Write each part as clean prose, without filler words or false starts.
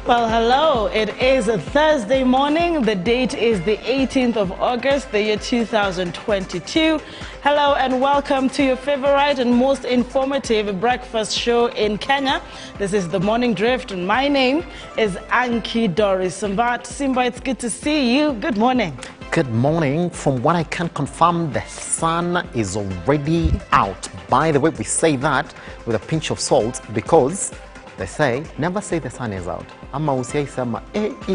Well, hello. It is a Thursday morning. The date is the 18th of August, the year 2022. Hello and welcome to your favorite and most informative breakfast show in Kenya. This is The Morning Drift and my name is Ankey Dorice. Simba, it's good to see you. Good morning. Good morning. From what I can confirm, the sun is already out. By the way, we say that with a pinch of salt because they say, never say the sun is out. Ama usiaisema,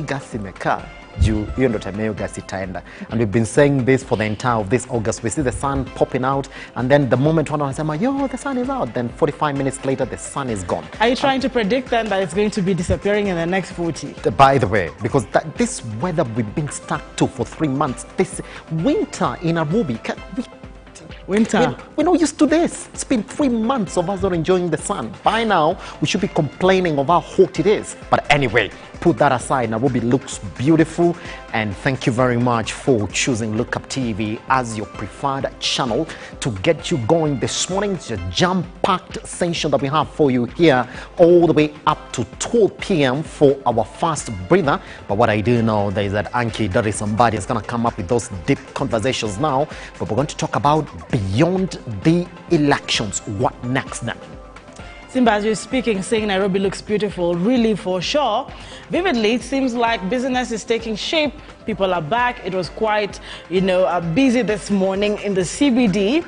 gasi imekaa juu hiyo ndo time hiyo gasi itaenda. And we've been saying this for the entire of this August. We see the sun popping out, and then the moment one wanasema, yo, the sun is out, then 45 minutes later, the sun is gone. Are you trying to predict then that it's going to be disappearing in the next 40? By the way, because this weather we've been stuck to for 3 months, this winter in Nairobi, we're not used to this. It's been 3 months of us not enjoying the sun. By now, we should be complaining of how hot it is. But anyway, put that aside. Nairobi looks beautiful. And thank you very much for choosing Look Up TV as your preferred channel to get you going this morning. It's a jam-packed session that we have for you here all the way up to 12 p.m. for our fast breather. But what I do know is that Ankey Dorice is going to come up with those deep conversations now. But we're going to talk about beyond the elections. What next then? Simba, as you're speaking, saying Nairobi looks beautiful, really for sure. Vividly, it seems like business is taking shape. People are back. It was quite, busy this morning in the CBD.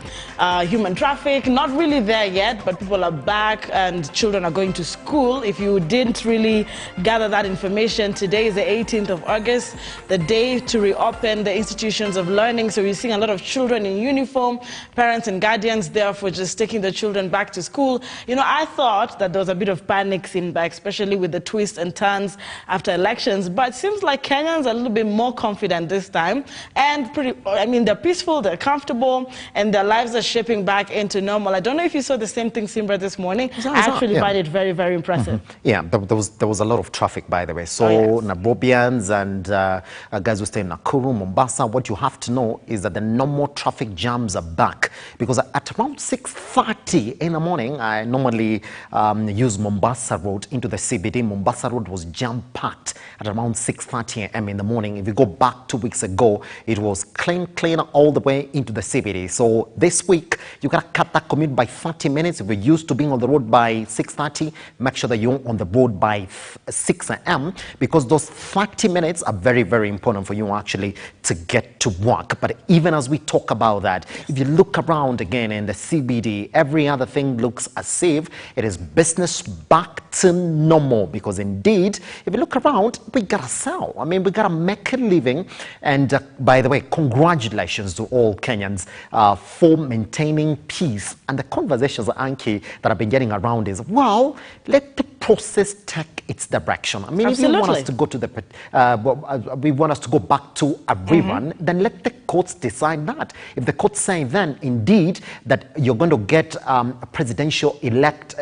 Human traffic, not really there yet, but people are back and children are going to school. If you didn't really gather that information, today is the 18th of August, the day to reopen the institutions of learning. So you're seeing a lot of children in uniform, parents and guardians there for just taking the children back to school. I thought that there was a bit of panic seen back, especially with the twists and turns after elections. But it seems like Kenyans are a little bit more confident this time. And they're peaceful, they're comfortable, and their lives are shaping back into normal. I don't know if you saw the same thing, Simba, this morning. I actually find it very, very impressive. Yeah, there was a lot of traffic, by the way. So Nairobians and guys who stay in Nakuru, Mombasa, what you have to know is that the normal traffic jams are back. Because at around 6:30 in the morning, I normally use Mombasa Road into the CBD. Mombasa Road was jam-packed at around 6:30 a.m. in the morning. If you go back 2 weeks ago, it was clean all the way into the CBD. So this week, you got to cut that commute by 30 minutes. If you're used to being on the road by 6:30, make sure that you're on the road by 6 a.m. because those 30 minutes are very, very important for you actually to get to work. But even as we talk about that, if you look around again in the CBD, every other thing looks as if it is business back to normal, because indeed, if you look around, we gotta sell. We gotta make a living. And by the way, congratulations to all Kenyans for maintaining peace. And the conversations, Ankey, that I've been getting around is, well, let the process take its direction. If you want us to go to we want us to go back to a rerun, then let the courts decide that. If the courts say then, indeed, that you're going to get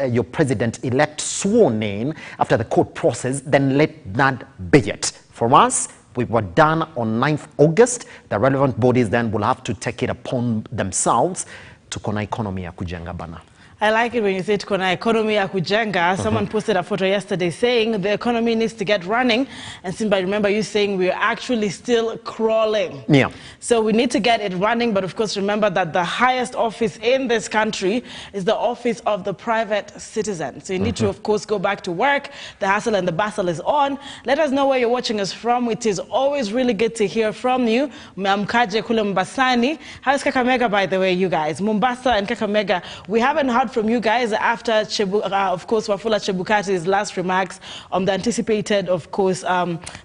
your president-elect sworn in after the court process, then let that be it. For us, we were done on 9th August. The relevant bodies then will have to take it upon themselves to kona economy ya kujenga bana. I like it when you say tukona economy ya kujenga. Someone posted a photo yesterday saying the economy needs to get running. And Simba, I remember you saying we're actually still crawling. Yeah. So we need to get it running. But of course, remember that the highest office in this country is the office of the private citizen. So you need to, of course, go back to work. The hustle and the bustle is on. Let us know where you're watching us from. It is always really good to hear from you. Kiage kule Mombasani. How's Kakamega, by the way, you guys? Mombasa and Kakamega, we haven't heard from you guys after, of course, Wafula Chebukati's last remarks on the anticipated, of course,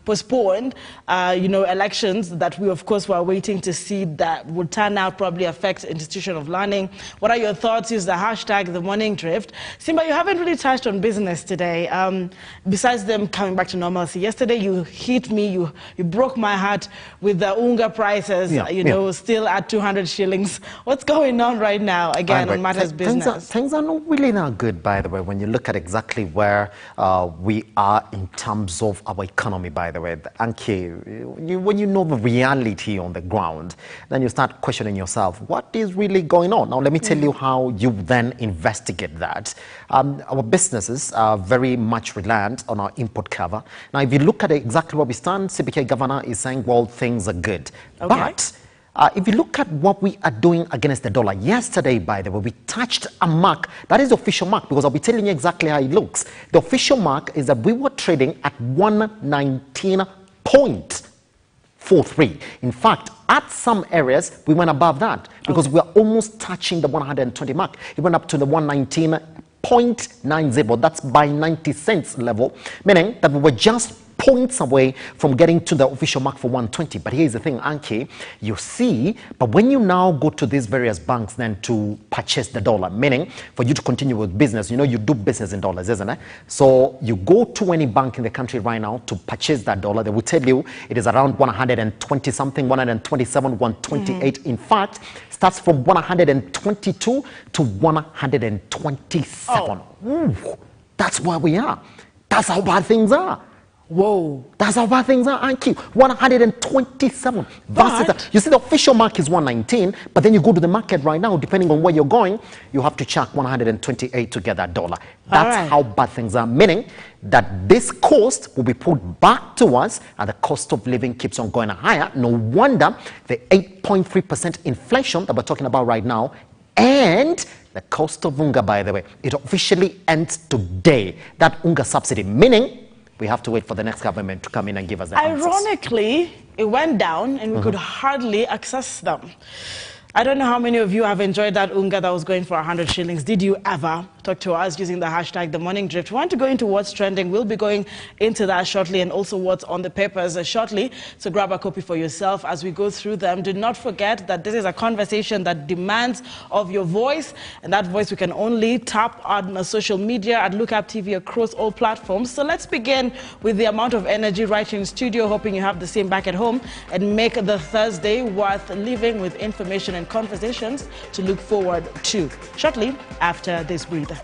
postponed, elections that we, of course, were waiting to see that would turn out probably affect institution of learning. What are your thoughts? Use the hashtag The Morning Drift. Simba, you haven't really touched on business today. Besides them coming back to normalcy, yesterday you hit me, you broke my heart with the unga prices, still at 200 shillings. What's going on right now, again, on matters business? things are not really that good, by the way, when you look at exactly where we are in terms of our economy, by the way. Ankey, when you know the reality on the ground, then you start questioning yourself, what is really going on? Now, let me tell you how you then investigate that. Our businesses are very much reliant on our import cover. Now, if you look at exactly where we stand, CBK governor is saying, well, things are good. Okay. But if you look at what we are doing against the dollar, yesterday, by the way, we touched a mark. That is the official mark, because I'll be telling you exactly how it looks. The official mark is that we were trading at 119.43. In fact, at some areas, we went above that, because we are almost touching the 120 mark. It went up to the 119.90. That's by 90 cents level, meaning that we were just points away from getting to the official mark for 120. But here's the thing, Ankey, you see, but when you now go to these various banks then to purchase the dollar, meaning for you to continue with business, you know, you do business in dollars, isn't it? So you go to any bank in the country right now to purchase that dollar, they will tell you it is around 120 something, 127, 128. In fact, starts from 122 to 127. Ooh, that's where we are. That's how bad things are. Whoa. That's how bad things are, Ankey. 127. Versus you see, the official mark is 119, but then you go to the market right now, depending on where you're going, you have to chuck 128 to get that dollar. That's how bad things are, meaning that this cost will be put back to us, and the cost of living keeps on going higher. No wonder the 8.3% inflation that we're talking about right now, and the cost of unga, by the way, it officially ends today. That unga subsidy, meaning we have to wait for the next government to come in and give us the answers. Ironically, it went down and we could hardly access them. I don't know how many of you have enjoyed that unga that was going for 100 shillings. Did you ever? Talk to us using the hashtag The Morning Drift. We want to go into what's trending. We'll be going into that shortly, and also what's on the papers shortly. So grab a copy for yourself as we go through them. Do not forget that this is a conversation that demands of your voice, and that voice we can only tap on social media at Lookup TV across all platforms. So let's begin with the amount of energy right here in studio, hoping you have the same back at home, and make the Thursday worth living with information and conversations to look forward to. Shortly after this breather.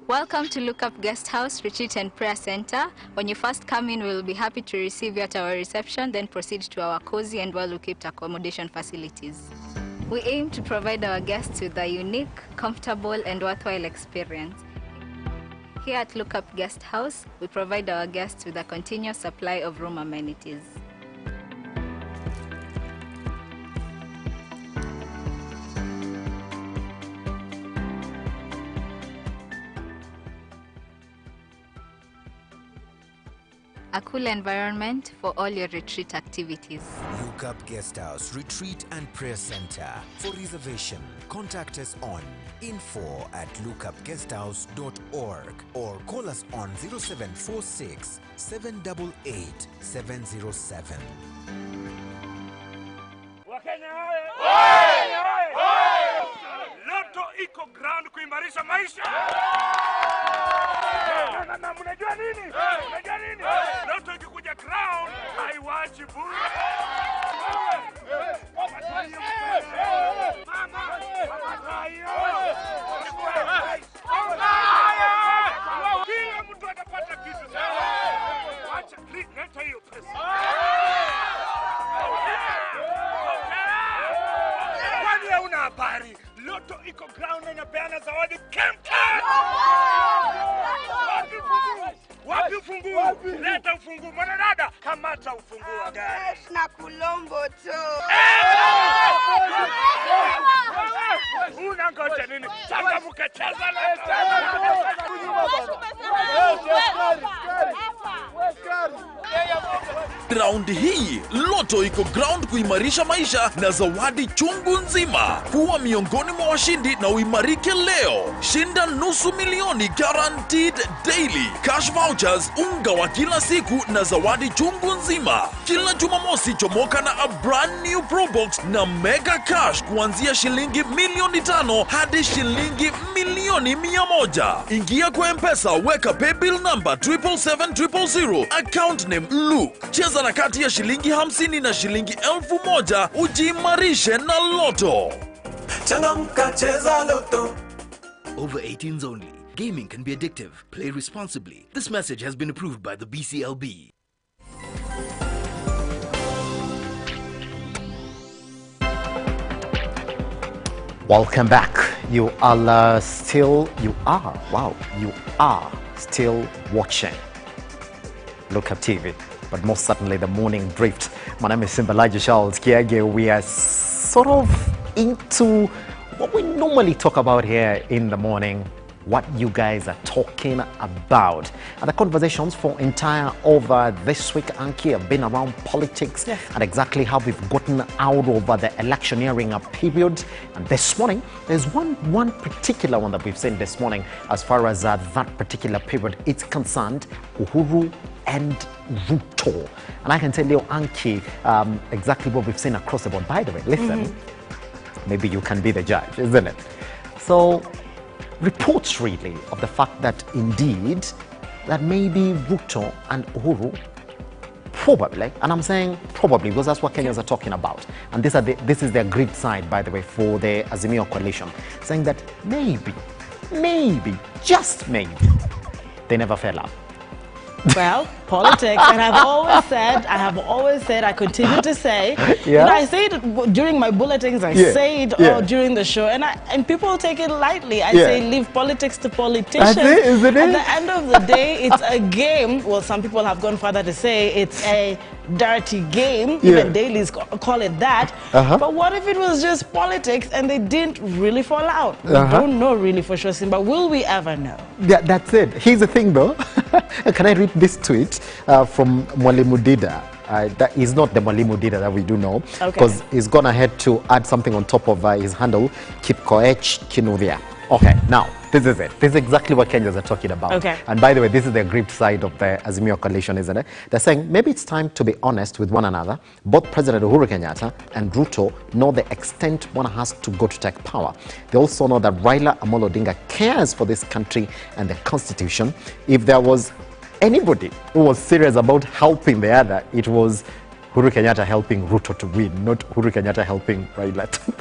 Welcome to Lookup Guest House, Retreat and Prayer Center. When you first come in, we'll be happy to receive you at our reception, then proceed to our cozy and well-equipped accommodation facilities. We aim to provide our guests with a unique, comfortable, and worthwhile experience. Here at Lookup Guest House, we provide our guests with a continuous supply of room amenities. A cool environment for all your retreat activities. Lookup Guest House, Retreat and Prayer Center. For reservation, contact us on info@lookupguesthouse.org or call us on 0746 788 707. iko ground kuimarisha maisha. Na mnajua nini? Mnajua nini? Loto ikikuja ground haiwachi bure. Kila mtu atapata kitu sawa. Acha leta hiyo pesa. Kwani hauna habari? Loto iko ground na inapeana zawadi kemkem. Wapi ufunguo? Leta ufunguo. Mwanadada, kamata ufunguo wa gari. Na kulombo tu. Unangoja nini? Changa mkacheza leo. Raundi hii Loto iko ground kuimarisha maisha na zawadi chungu nzima. Kuwa miongoni mwa washindi na uimarike leo. Shinda nusu milioni guaranteed daily, cash vouchers, unga wa kila siku na zawadi chungu nzima. Kila Jumamosi chomoka na a brand new Pro Box na mega cash kuanzia shilingi milioni 5 hadi shilingi milioni 100. Ingia kwa M-Pesa, weka paybill number 77700, account name Luke. Cheza na kati ya shilingi 50 na shilingi 1000 ujiimarishe na Loto. Changamka cheza Loto. Over 18s only. Gaming can be addictive. Play responsibly. This message has been approved by the BCLB. Welcome back. You are still watching Look Up TV, but most certainly the morning drift. My name is Simba Kiage. We are sort of into what we normally talk about here in the morning, what you guys are talking about. And the conversations for entire over this week, Ankey, have been around politics and exactly how we've gotten out of the electioneering period. And this morning, there's one particular one that we've seen this morning as far as that particular period is concerned, Uhuru and Ruto. And I can tell you, Ankey, exactly what we've seen across the board. By the way, listen, maybe you can be the judge, isn't it? So, reports really of the fact that indeed that maybe Ruto and Uhuru probably, and I'm saying probably because that's what Kenyans are talking about, and this is the agreed side, by the way, for the Azimio coalition, saying that maybe, just maybe, they never fell out. Well, politics, and I have always said, I continue to say, you know, I say it during my bulletins, I say it all during the show, and people take it lightly. I say, leave politics to politicians. That's it, isn't it? At the end of the day, it's a game. Well, some people have gone further to say it's a dirty game. Even dailies call it that. But what if it was just politics and they didn't really fall out? We don't know really for sure, Simba. Will we ever know? Yeah, that's it. Here's the thing, though. Can I read this tweet from Mwalimu Dida? That is not the Mwalimu Dida that we do know, because he's gone ahead to add something on top of his handle, Kiage Simba. Okay, now, this is it. This is exactly what Kenyans are talking about. And by the way, this is the aggrieved side of the Azimio coalition, isn't it? They're saying maybe it's time to be honest with one another. Both President Uhuru Kenyatta and Ruto know the extent one has to go to take power. They also know that Raila Amolo Odinga cares for this country and the constitution. If there was anybody who was serious about helping the other, it was Uhuru Kenyatta helping Ruto to win, not Uhuru Kenyatta helping Raila to win.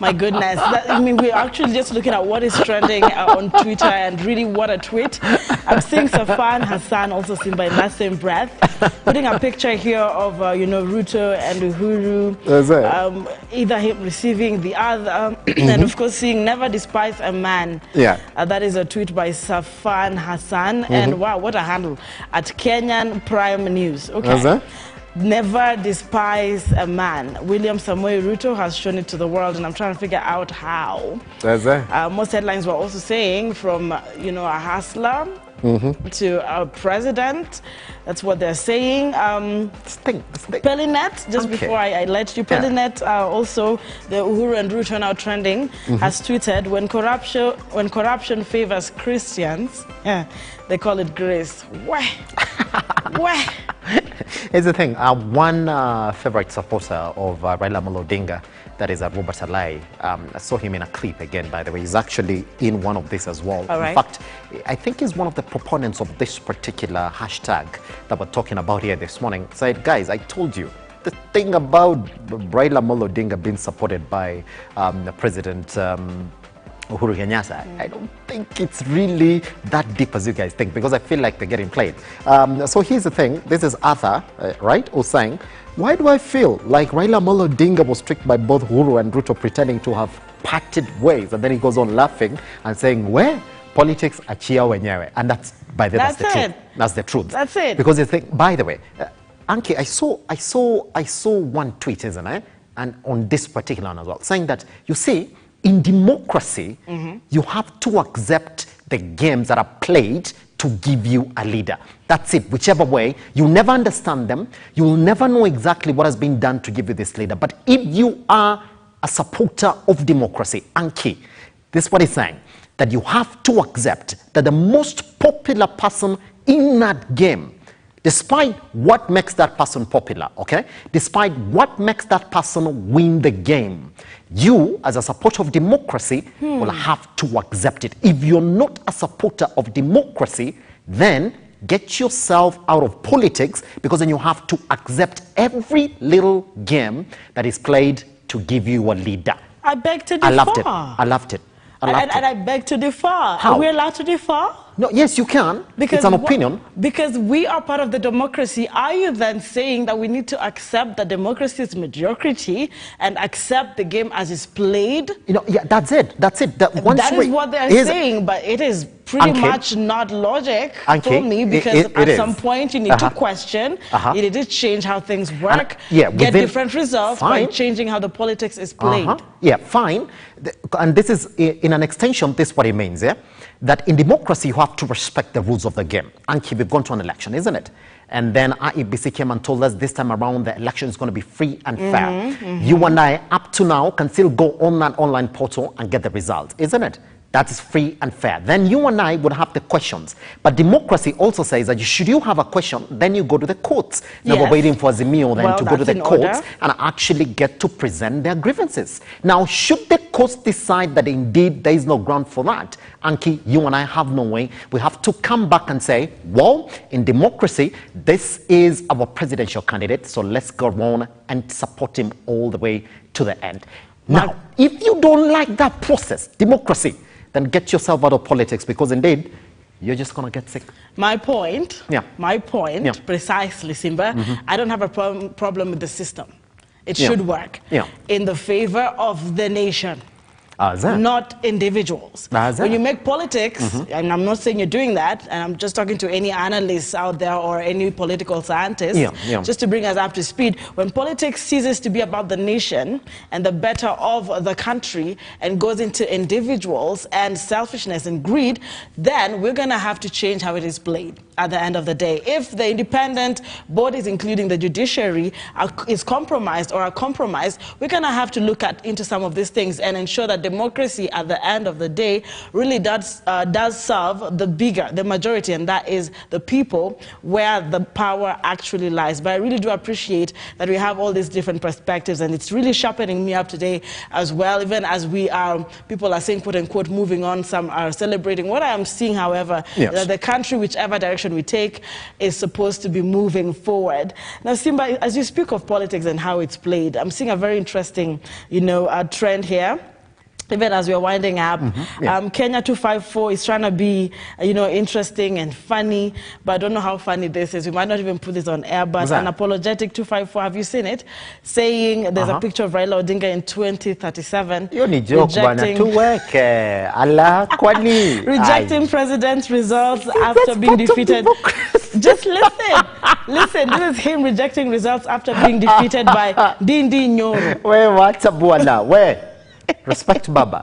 My goodness. I mean, we're actually just looking at what is trending on Twitter, and really what a tweet. I'm seeing Safan Hassan also Simba in that same breath, putting a picture here of, you know, Ruto and Uhuru, either him receiving the other, and of course seeing never despise a man. That is a tweet by Safan Hassan, and wow, what a handle, at Kenyan Prime News. Never despise a man. William Samoei Ruto has shown it to the world, and I'm trying to figure out how. Most headlines were also saying from, you know, a hustler to a president. That's what they're saying. Pelinet, just before I let you, Pelinet, also the Uhuru and Ruto now trending, has tweeted, when corruption favors Christians, they call it grace. Where? Here's the thing. One favorite supporter of Raila Amolo Odinga, that is Robert Alai, I saw him in a clip again, by the way. He's actually in one of these as well. All right. In fact, I think he's one of the proponents of this particular hashtag that we're talking about here this morning. Said, guys, I told you, the thing about Raila Amolo Odinga being supported by the President Uhuru Kenyatta, I don't think it's really that deep as you guys think, because I feel like they're getting played. So here's the thing. This is Arthur, right, who's saying, why do I feel like Raila Amolo Odinga was tricked by both Uhuru and Ruto, pretending to have parted ways? And then he goes on laughing and saying, where? Politics achia wenyewe. And that's, by the way, that's the truth. That's the truth. That's it. Because you think, by the way, Ankey, I saw one tweet, isn't it? And on this particular one as well, saying that, you see, in democracy, you have to accept the games that are played to give you a leader. That's it. Whichever way, you never understand them. You will never know exactly what has been done to give you this leader. But if you are a supporter of democracy, Ankey, this is what he's saying, that you have to accept that the most popular person in that game, despite what makes that person popular, okay? Despite what makes that person win the game, you, as a supporter of democracy, will have to accept it. If you're not a supporter of democracy, then get yourself out of politics, because then you have to accept every little game that is played to give you a leader. I beg to differ. I loved it. I loved it. And I beg to differ. How? Are we allowed to differ? No, yes, you can. Because it's an opinion. Because we are part of the democracy. Are you then saying that we need to accept that democracy is mediocrity and accept the game as it's played? You know, yeah, that's it. That's it. That is what they're saying, but it is pretty much not logic for me, because at some point you need to question, you need to change how things work, get different results by changing how the politics is played. Yeah, fine. And this is, in an extension, this is what it means, yeah? That in democracy, you have to respect the rules of the game. Ankey, we've gone to an election, isn't it? And then IEBC came and told us this time around the election is going to be free and fair. You and I, up to now, can still go on that online portal and get the results, isn't it? That is free and fair. Then you and I would have the questions. But democracy also says that should you have a question, then you go to the courts. Now we're waiting for Zimio then to go to the courts and actually get to present their grievances. Now, should the courts decide that indeed there is no ground for that, Ankey, you and I have no way. We have to come back and say, well, in democracy, this is our presidential candidate, so let's go on and support him all the way to the end. Now, if you don't like that process, democracy, then get yourself out of politics, because indeed, you're just going to get sick. My point, precisely, Simba, I don't have a problem with the system. It should work in the favor of the nation. Not individuals. When you make politics, and I'm not saying you're doing that, and I'm just talking to any analysts out there or any political scientist, just to bring us up to speed, when politics ceases to be about the nation and the better of the country and goes into individuals and selfishness and greed, then we're going to have to change how it is played at the end of the day. If the independent bodies, including the judiciary, is compromised or are compromised, we're going to have to look into some of these things and ensure that democracy at the end of the day really does serve the majority, and that is the people, where the power actually lies. But I really do appreciate that we have all these different perspectives, and it's really sharpening me up today as well, even as we are, people are saying, quote unquote, moving on, some are celebrating. What I am seeing, however, that the country, whichever direction we take, is supposed to be moving forward. Now, Simba, as you speak of politics and how it's played, I'm seeing a very interesting, trend here. Even as we're winding up, Kenya 254 is trying to be, interesting and funny, but I don't know how funny this is. We might not even put this on air, but an apologetic 254, have you seen it? Saying there's a picture of Raila Odinga in 2037. Rejecting president's results after being defeated. Just listen. Listen, this is him rejecting results after being defeated by Dindi Nyoro. Where? Respect Baba.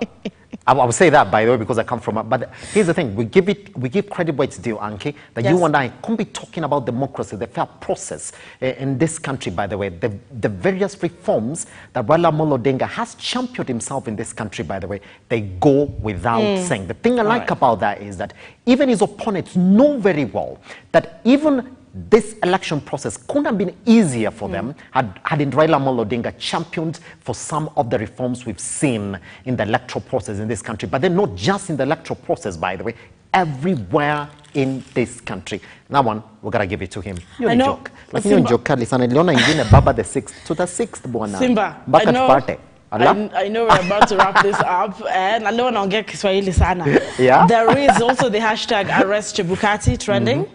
I will say that, by the way, because I come from. But here's the thing: we give credit where it's due, Ankey. That you and I can't be talking about democracy, the fair process in this country. By the way, the various reforms that Raila Amolo Odinga has championed himself in this country. By the way, they go without saying. The thing I like about that is that even his opponents know very well that even this election process couldn't have been easier for them hadn't Raila Amolo Odinga championed for some of the reforms we've seen in the electoral process in this country. But then not just in the electoral process, by the way, everywhere in this country. That one, we gotta give it to him. You joke. Like you joke, Sana Leona ingine Baba the 6th to the 6th, bwana. Simba, I know we're about to wrap this up, and I don't want to get Kiswahili sana. Yeah. There is also the hashtag Arrest Chebukati trending.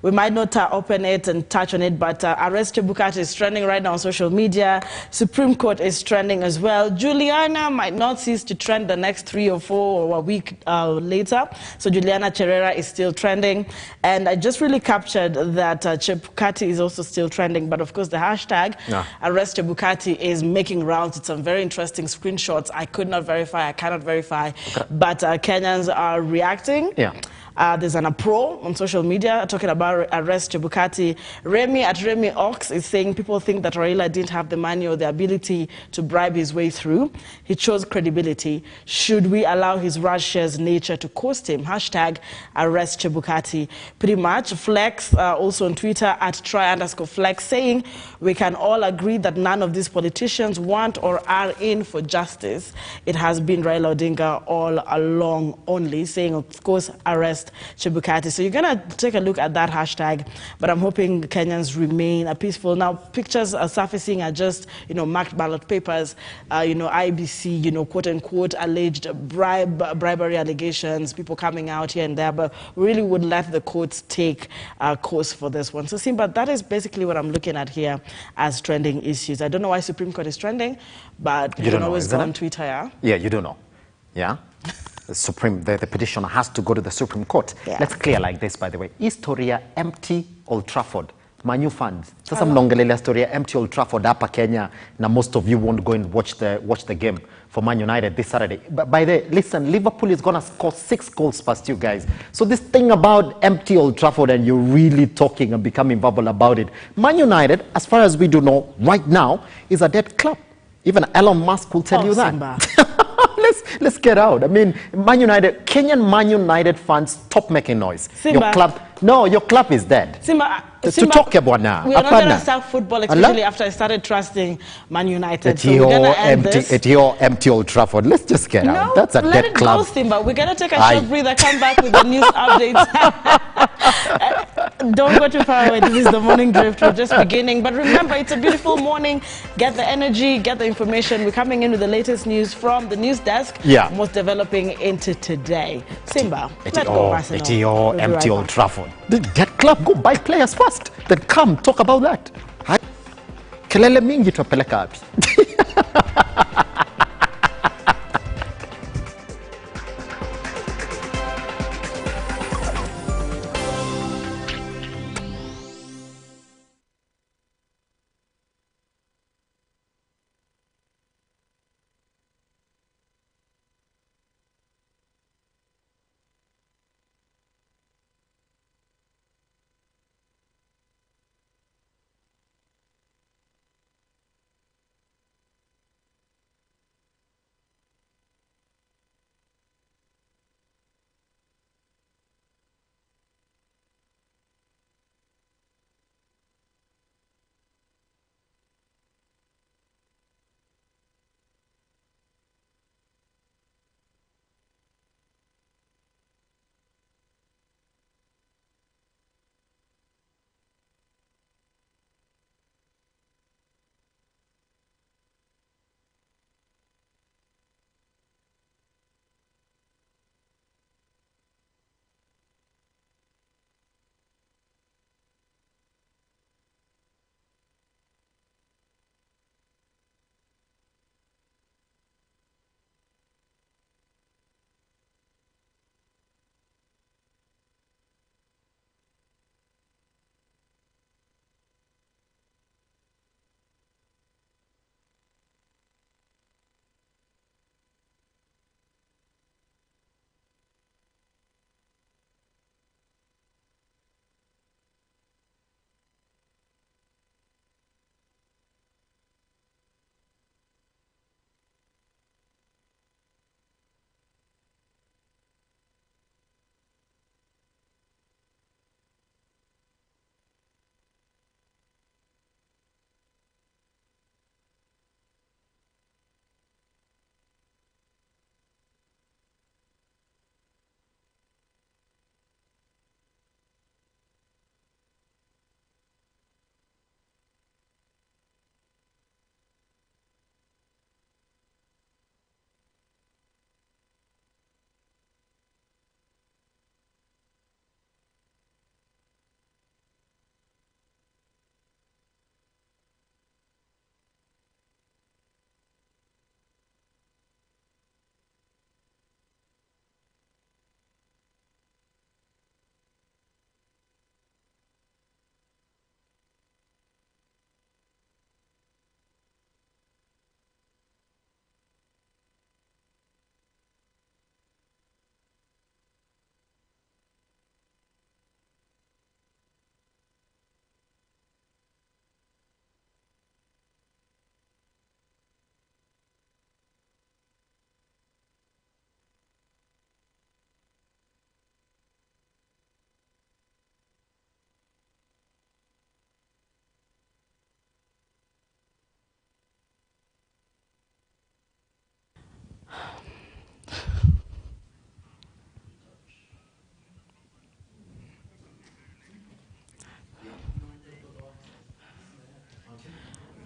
We might not open it and touch on it, but Arrest Chebukati is trending right now on social media. Supreme Court is trending as well. Juliana might not cease to trend the next 3 or 4 or a week later. So Juliana Cherera is still trending. And I just really captured that Chebukati is also still trending. But of course, the hashtag Arrest Chebukati is making rounds. It's some very interesting screenshots. I could not verify, I cannot verify. Okay. But Kenyans are reacting. Yeah. There's an uproar on social media talking about Arrest Chebukati. Remy at Remy Ox is saying people think that Raila didn't have the money or the ability to bribe his way through. He chose credibility. Should we allow his Russia's nature to cost him? Hashtag Arrest Chebukati. Pretty much. Flex, also on Twitter at @try_flex, saying we can all agree that none of these politicians want or are in for justice. It has been Raila Odinga all along only, saying, of course, arrest Chebukati. So you're going to take a look at that hashtag, but I'm hoping Kenyans remain peaceful. Now, pictures are surfacing are just, marked ballot papers, IBC, quote-unquote, alleged bribery allegations, people coming out here and there, but we really would let the courts take course for this one. So, Simba, that is basically what I'm looking at here as trending issues. I don't know why Supreme Court is trending, but you can always go on Twitter, yeah? Yeah, you don't know. Yeah? The petitioner has to go to the Supreme Court. Yeah. Let's clear like this, by the way. Historia empty Old Trafford. Manu fans. Sasa mnaongelelea story empty Old Trafford hapa Kenya, na most of you won't go and watch the game for Man United this Saturday. But by the way, listen, Liverpool is going to score 6 goals past you guys. So this thing about empty Old Trafford and you're really talking and becoming verbal about it. Man United, as far as we do know right now, is a dead club. Even Elon Musk will tell you that. Simba. Let's get out. I mean, Kenyan Man United fans, stop making noise. Simba. Your club is dead. Simba, to talk about now. We are not going to start football, especially after I started trusting Man United. So we're going to end this. At your empty Old Trafford. Let's just get out. That's a dead club. Let it go, Simba. We're going to take a short breather, come back with the news updates. Don't go too far away. This is the Morning Drift. We're just beginning. But remember, it's a beautiful morning. Get the energy, get the information. We're coming in with the latest news from the news desk. Yeah. Most developing into today. Simba, let's go, Arsenal. At your empty Old Trafford. The dead club, go buy players first. Then come talk about that. Kelele mingi tupeleka wapi?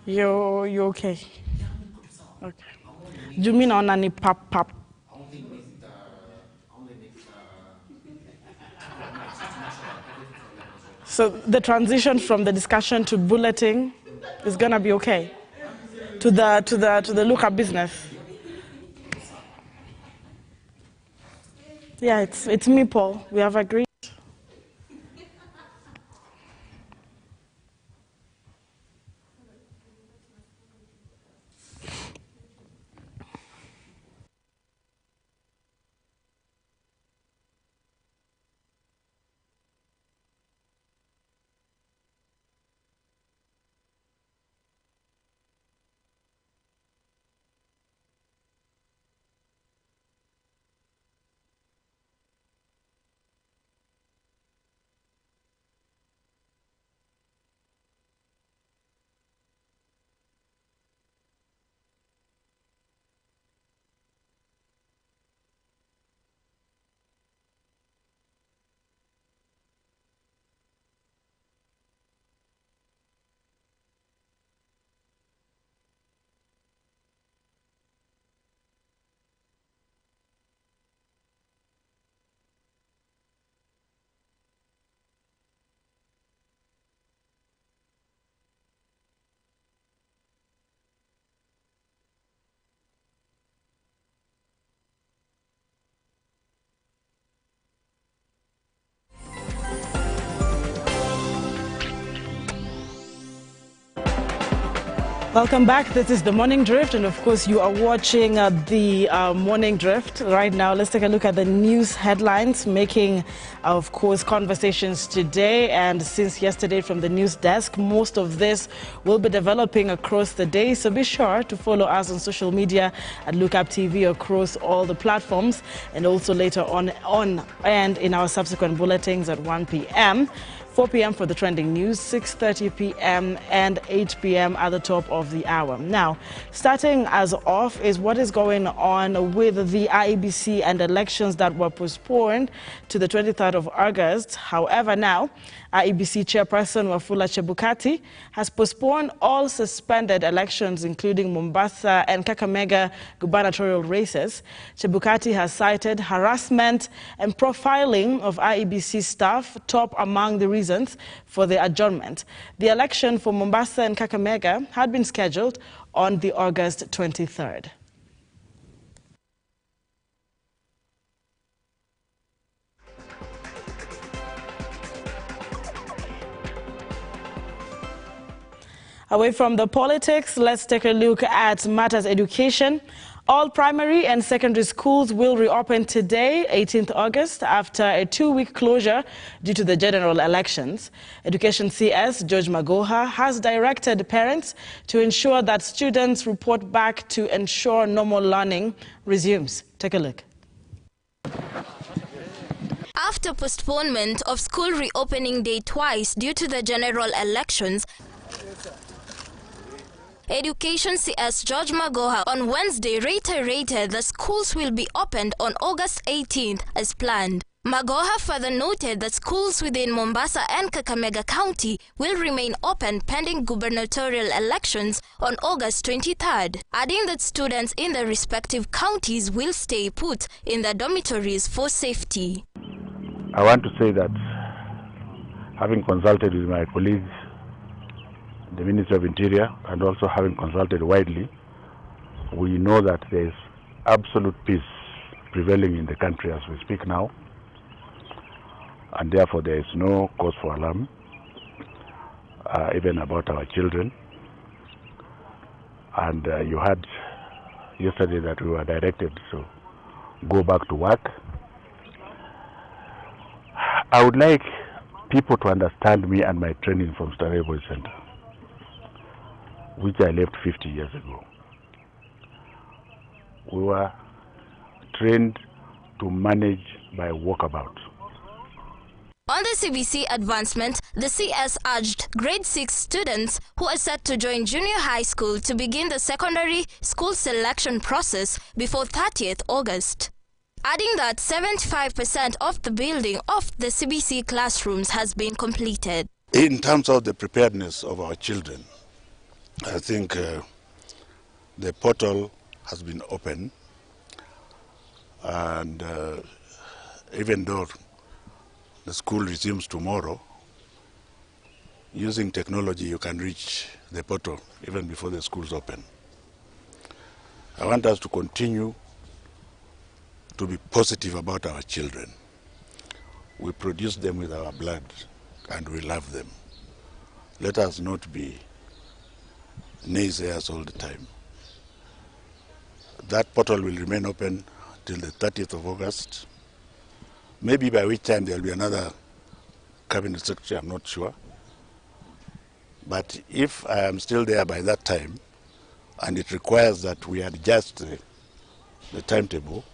You okay? Okay. Do you mean on any pap? So the transition from the discussion to bulleting is gonna be okay. To the lookup business. Yeah, it's me, Paul. We have agreed. Welcome back. This is the Morning Drift, and of course you are watching the Morning Drift right now. Let's take a look at the news headlines making, of course, conversations today. And since yesterday from the news desk, most of this will be developing across the day. So be sure to follow us on social media at Lookup TV across all the platforms, and also later on and in our subsequent bulletins at 1 p.m. 4 p.m. for the trending news, 6:30 p.m. and 8 p.m. at the top of the hour. Now, starting as off is what is going on with the IEBC and elections that were postponed to the 23rd of August. However, now, IEBC Chairperson Wafula Chebukati has postponed all suspended elections, including Mombasa and Kakamega gubernatorial races. Chebukati has cited harassment and profiling of IEBC staff top among the reasons for the adjournment. The election for Mombasa and Kakamega had been scheduled on the August 23rd. Away from the politics, let's take a look at matters education. All primary and secondary schools will reopen today, 18th August, after a 2-week closure due to the general elections. Education CS George Magoha has directed parents to ensure that students report back to ensure normal learning resumes. Take a look. After postponement of school reopening day twice due to the general elections, Education CS George Magoha on Wednesday reiterated the schools will be opened on August 18th as planned. Magoha further noted that schools within Mombasa and Kakamega County will remain open pending gubernatorial elections on August 23rd, adding that students in the respective counties will stay put in their dormitories for safety. I want to say that, having consulted with my colleagues, the Ministry of Interior, and also having consulted widely, we know that there is absolute peace prevailing in the country as we speak now, and therefore there is no cause for alarm, even about our children. And you heard yesterday that we were directed to go back to work. I would like people to understand me and my training from Starehe Boys Center, which I left 50 years ago. We were trained to manage by walkabout. On the CBC advancement, the CS urged grade 6 students who are set to join junior high school to begin the secondary school selection process before 30th August, adding that 75% of the building of the CBC classrooms has been completed. In terms of the preparedness of our children, I think the portal has been open, and even though the school resumes tomorrow, using technology you can reach the portal even before the schools open. I want us to continue to be positive about our children. We produce them with our blood and we love them. Let us not be naysayers all the time. That portal will remain open till the 30th of August. Maybe by which time there will be another cabinet secretary, I'm not sure. But if I am still there by that time, and it requires that we adjust the timetable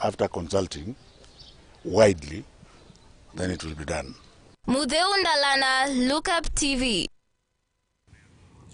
after consulting widely, then it will be done. Mudeundalana, Look Up TV.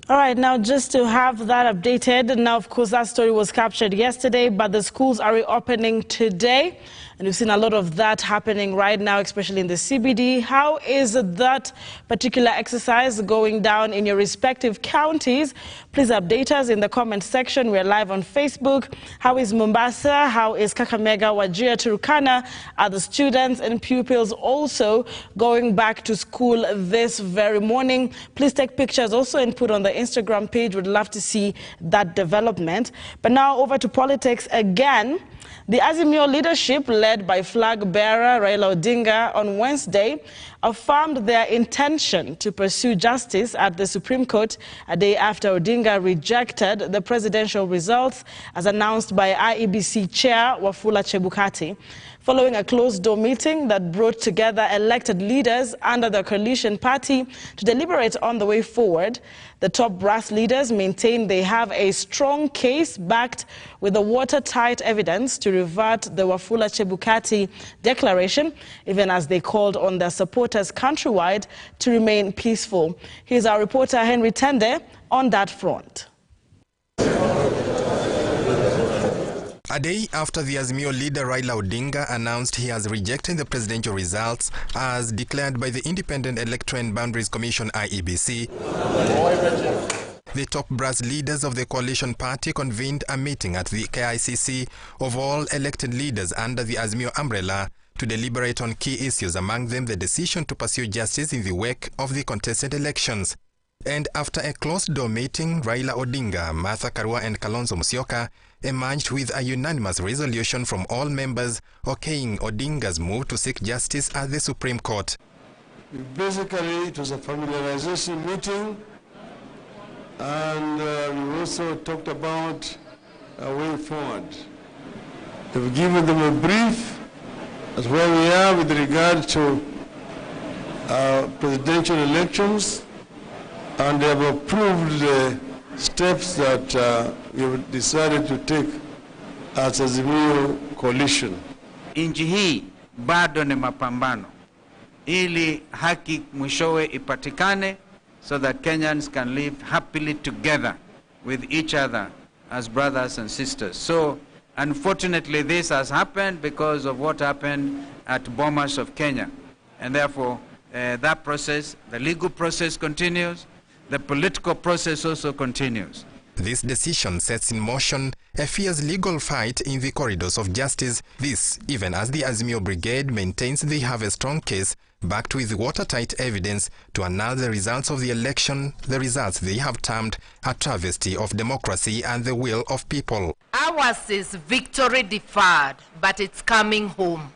All right, now just to have that updated, now of course that story was captured yesterday, but the schools are reopening today. And we've seen a lot of that happening right now, especially in the CBD. How is that particular exercise going down in your respective counties? Please update us in the comment section. We're live on Facebook. How is Mombasa? How is Kakamega, Wajir, Turkana? Are the students and pupils also going back to school this very morning? Please take pictures also and put on the Instagram page. We'd love to see that development. But now over to politics again. The Azimio leadership, led by flag bearer Raila Odinga, on Wednesday affirmed their intention to pursue justice at the Supreme Court a day after Odinga rejected the presidential results as announced by IEBC Chair Wafula Chebukati. Following a closed-door meeting that brought together elected leaders under the coalition party to deliberate on the way forward, the top brass leaders maintain they have a strong case backed with the watertight evidence to revert the Wafula Chebukati declaration, even as they called on their supporters countrywide to remain peaceful. Here's our reporter Henry Tende on that front. A day after the Azimio leader Raila Odinga announced he has rejected the presidential results as declared by the Independent Electoral and Boundaries Commission IEBC, the top brass leaders of the coalition party convened a meeting at the KICC of all elected leaders under the Azimio umbrella to deliberate on key issues, among them the decision to pursue justice in the wake of the contested elections. And after a closed-door meeting, Raila Odinga, Martha Karua and Kalonzo Musyoka emerged with a unanimous resolution from all members okaying Odinga's move to seek justice at the Supreme Court. Basically, it was a familiarization meeting, and we also talked about a way forward. We've given them a brief as where we are with regard to presidential elections, and they have approved the steps that we've decided to take as a Azimio coalition. Nchi hii bado ni mapambano ili haki mwishowe ipatikane so that Kenyans can live happily together with each other as brothers and sisters. So unfortunately this has happened because of what happened at Bomas of Kenya, and therefore that process, the legal process continues. The political process also continues. This decision sets in motion a fierce legal fight in the corridors of justice. This, even as the Azimio Brigade maintains they have a strong case backed with watertight evidence to annul the results of the election, the results they have termed a travesty of democracy and the will of people. Ours is victory deferred, but it's coming home.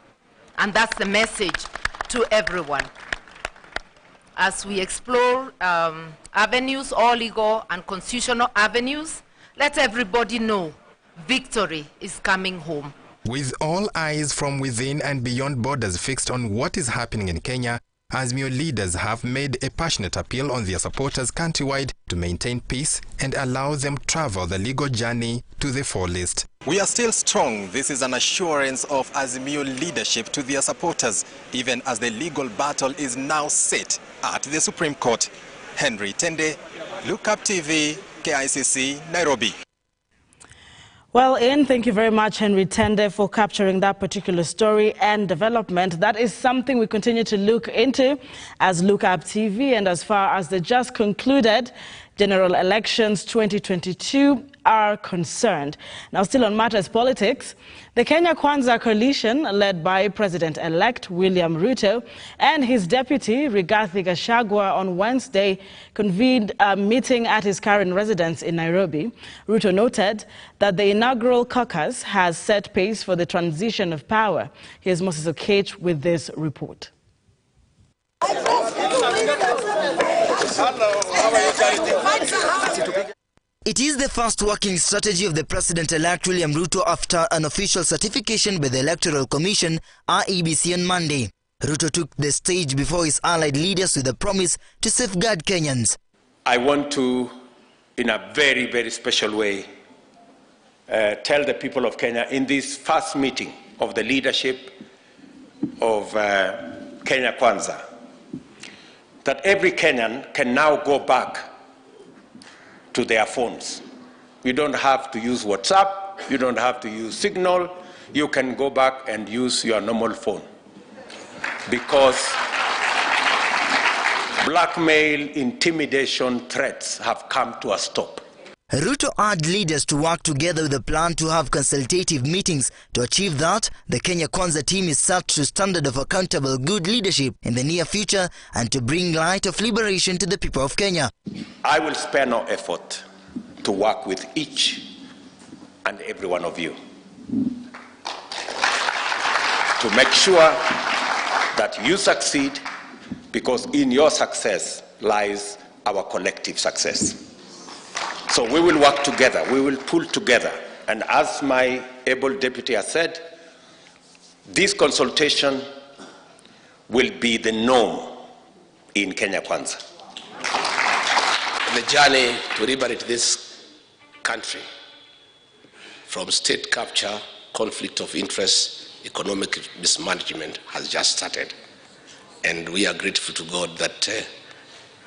And that's the message to everyone. As we explore avenues, all legal and constitutional avenues, let everybody know victory is coming home. With all eyes from within and beyond borders fixed on what is happening in Kenya, Azimio leaders have made a passionate appeal on their supporters countrywide to maintain peace and allow them travel the legal journey to the fullest. We are still strong. This is an assurance of Azimio leadership to their supporters, even as the legal battle is now set at the Supreme Court. Henry Tende, Look Up TV, KICC, Nairobi. Well, Ian, thank you very much, Henry Tende, for capturing that particular story and development. That is something we continue to look into as Look Up TV. And as far as the just concluded general elections 2022 are concerned. Now, still on matters politics, the Kenya Kwanza coalition, led by President-elect William Ruto and his deputy Rigathi Gachagua, on Wednesday convened a meeting at his current residence in Nairobi. Ruto noted that the inaugural caucus has set pace for the transition of power. Here's Moses Okech with this report. It is the first working strategy of the President-elect William Ruto after an official certification by the Electoral Commission, IEBC, on Monday. Ruto took the stage before his allied leaders with a promise to safeguard Kenyans. I want to, in a very, very special way, tell the people of Kenya in this first meeting of the leadership of Kenya Kwanza that every Kenyan can now go back to their phones. You don't have to use WhatsApp, you don't have to use Signal, you can go back and use your normal phone. Because blackmail, intimidation, threats have come to a stop. Ruto urged leaders to work together with a plan to have consultative meetings. To achieve that, the Kenya Kwanza team is set to standard of accountable good leadership in the near future and to bring light of liberation to the people of Kenya. I will spare no effort to work with each and every one of you to make sure that you succeed, because in your success lies our collective success. So we will work together, we will pull together. And as my able deputy has said, this consultation will be the norm in Kenya Kwanza. The journey to liberate this country from state capture, conflict of interest, economic mismanagement has just started. And we are grateful to God that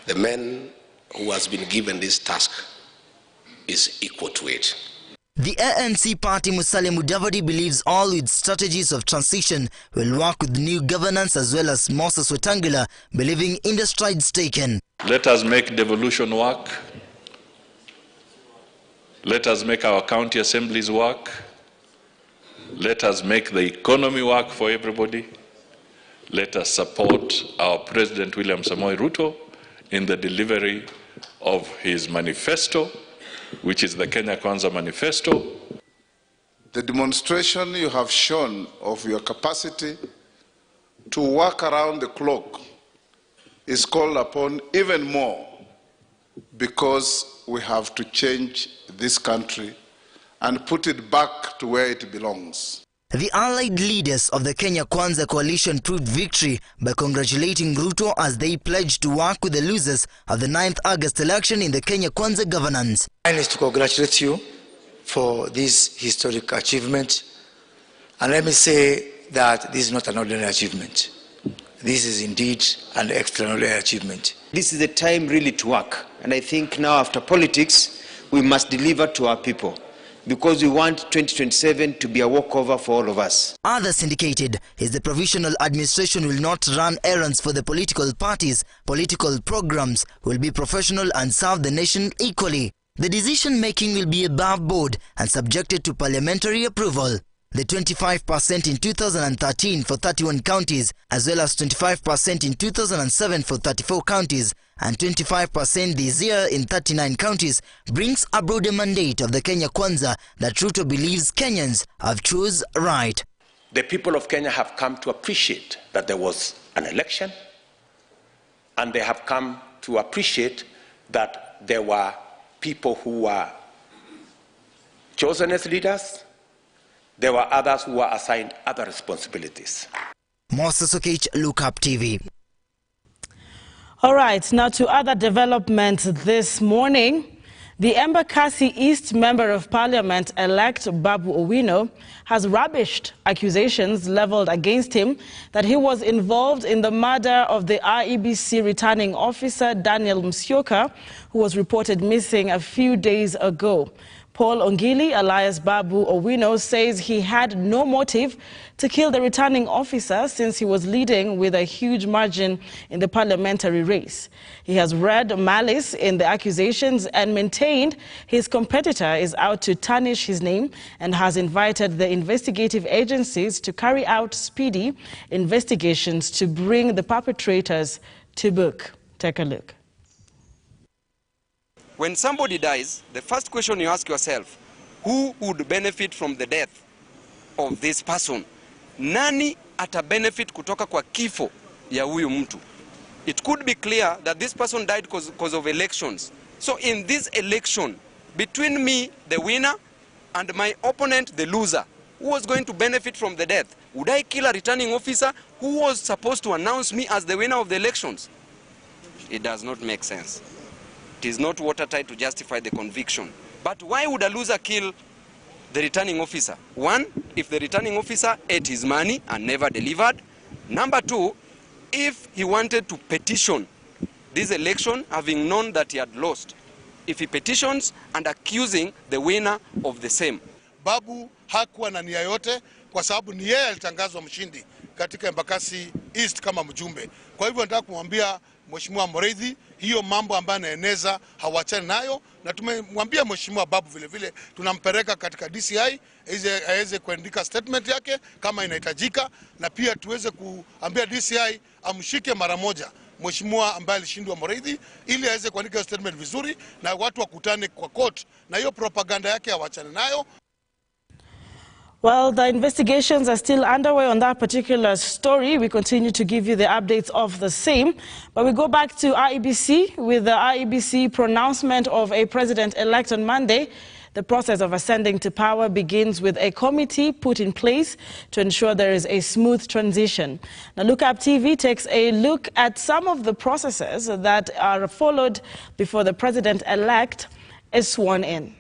the man who has been given this task is equal to it. The ANC party Musalia Mudavadi believes all its strategies of transition will work with new governance, as well as Moses Wetangula believing in the strides taken. Let us make devolution work. Let us make our county assemblies work. Let us make the economy work for everybody. Let us support our President William Samoei Ruto in the delivery of his manifesto, which is the Kenya Kwanza Manifesto. The demonstration you have shown of your capacity to work around the clock is called upon even more, because we have to change this country and put it back to where it belongs. The allied leaders of the Kenya Kwanza coalition proved victory by congratulating Ruto as they pledged to work with the losers of the 9th August election in the Kenya Kwanza governance. I need to congratulate you for this historic achievement. And let me say that this is not an ordinary achievement. This is indeed an extraordinary achievement. This is the time really to work. And I think now, after politics, we must deliver to our people, because we want 2027 to be a walkover for all of us. Others indicated is the provisional administration will not run errands for the political parties. Political programs will be professional and serve the nation equally. The decision-making will be above board and subjected to parliamentary approval. The 25% in 2013 for 31 counties, as well as 25% in 2007 for 34 counties, and 25% this year in 39 counties, brings a broader mandate of the Kenya Kwanza that Ruto believes Kenyans have chose right. The people of Kenya have come to appreciate that there was an election, and they have come to appreciate that there were people who were chosen as leaders. There were others who were assigned other responsibilities. Moses Okech, Look Up TV. All right, now to other developments this morning. The Embakasi East Member of Parliament-elect Babu Owino has rubbished accusations leveled against him that he was involved in the murder of the IEBC returning officer Daniel Musyoka, who was reported missing a few days ago. Paul Ongili, alias Babu Owino, says he had no motive to kill the returning officer since he was leading with a huge margin in the parliamentary race. He has read malice in the accusations and maintained his competitor is out to tarnish his name and has invited the investigative agencies to carry out speedy investigations to bring the perpetrators to book. Take a look. When somebody dies, the first question you ask yourself, who would benefit from the death of this person? Nani ata benefit kutoka kwa kifo ya huyu mtu? It could be clear that this person died because of elections. So in this election, between me, the winner, and my opponent, the loser, who was going to benefit from the death? Would I kill a returning officer who was supposed to announce me as the winner of the elections? It does not make sense. It is not watertight to justify the conviction. But why would a loser kill the returning officer? One, if the returning officer ate his money and never delivered. Number two, if he wanted to petition this election having known that he had lost. If he petitions and accusing the winner of the same. Babu hakuwa na nia yote kwa sababu ni yeye alitangazwa mshindi katika Embakasi East kama mjumbe. Kwa hivyo nataka kumwambia Mheshimiwa Muriithi hiyo mambo ambayo anaeneza hawachane nayo, na tumemwambia Mheshimiwa Babu vile vile tunampeleka katika DCI aweze kuandika statement yake kama inahitajika, na pia tuweze kuambia DCI amshike mara moja Mheshimiwa ambaye alishindwa Muriithi ili aweze kuandika statement vizuri na watu wakutane kwa court, na hiyo propaganda yake hawachane nayo. Well, the investigations are still underway on that particular story. We continue to give you the updates of the same. But we go back to IEBC with the IEBC pronouncement of a president-elect on Monday. The process of ascending to power begins with a committee put in place to ensure there is a smooth transition. Now, Look Up TV takes a look at some of the processes that are followed before the president-elect is sworn in.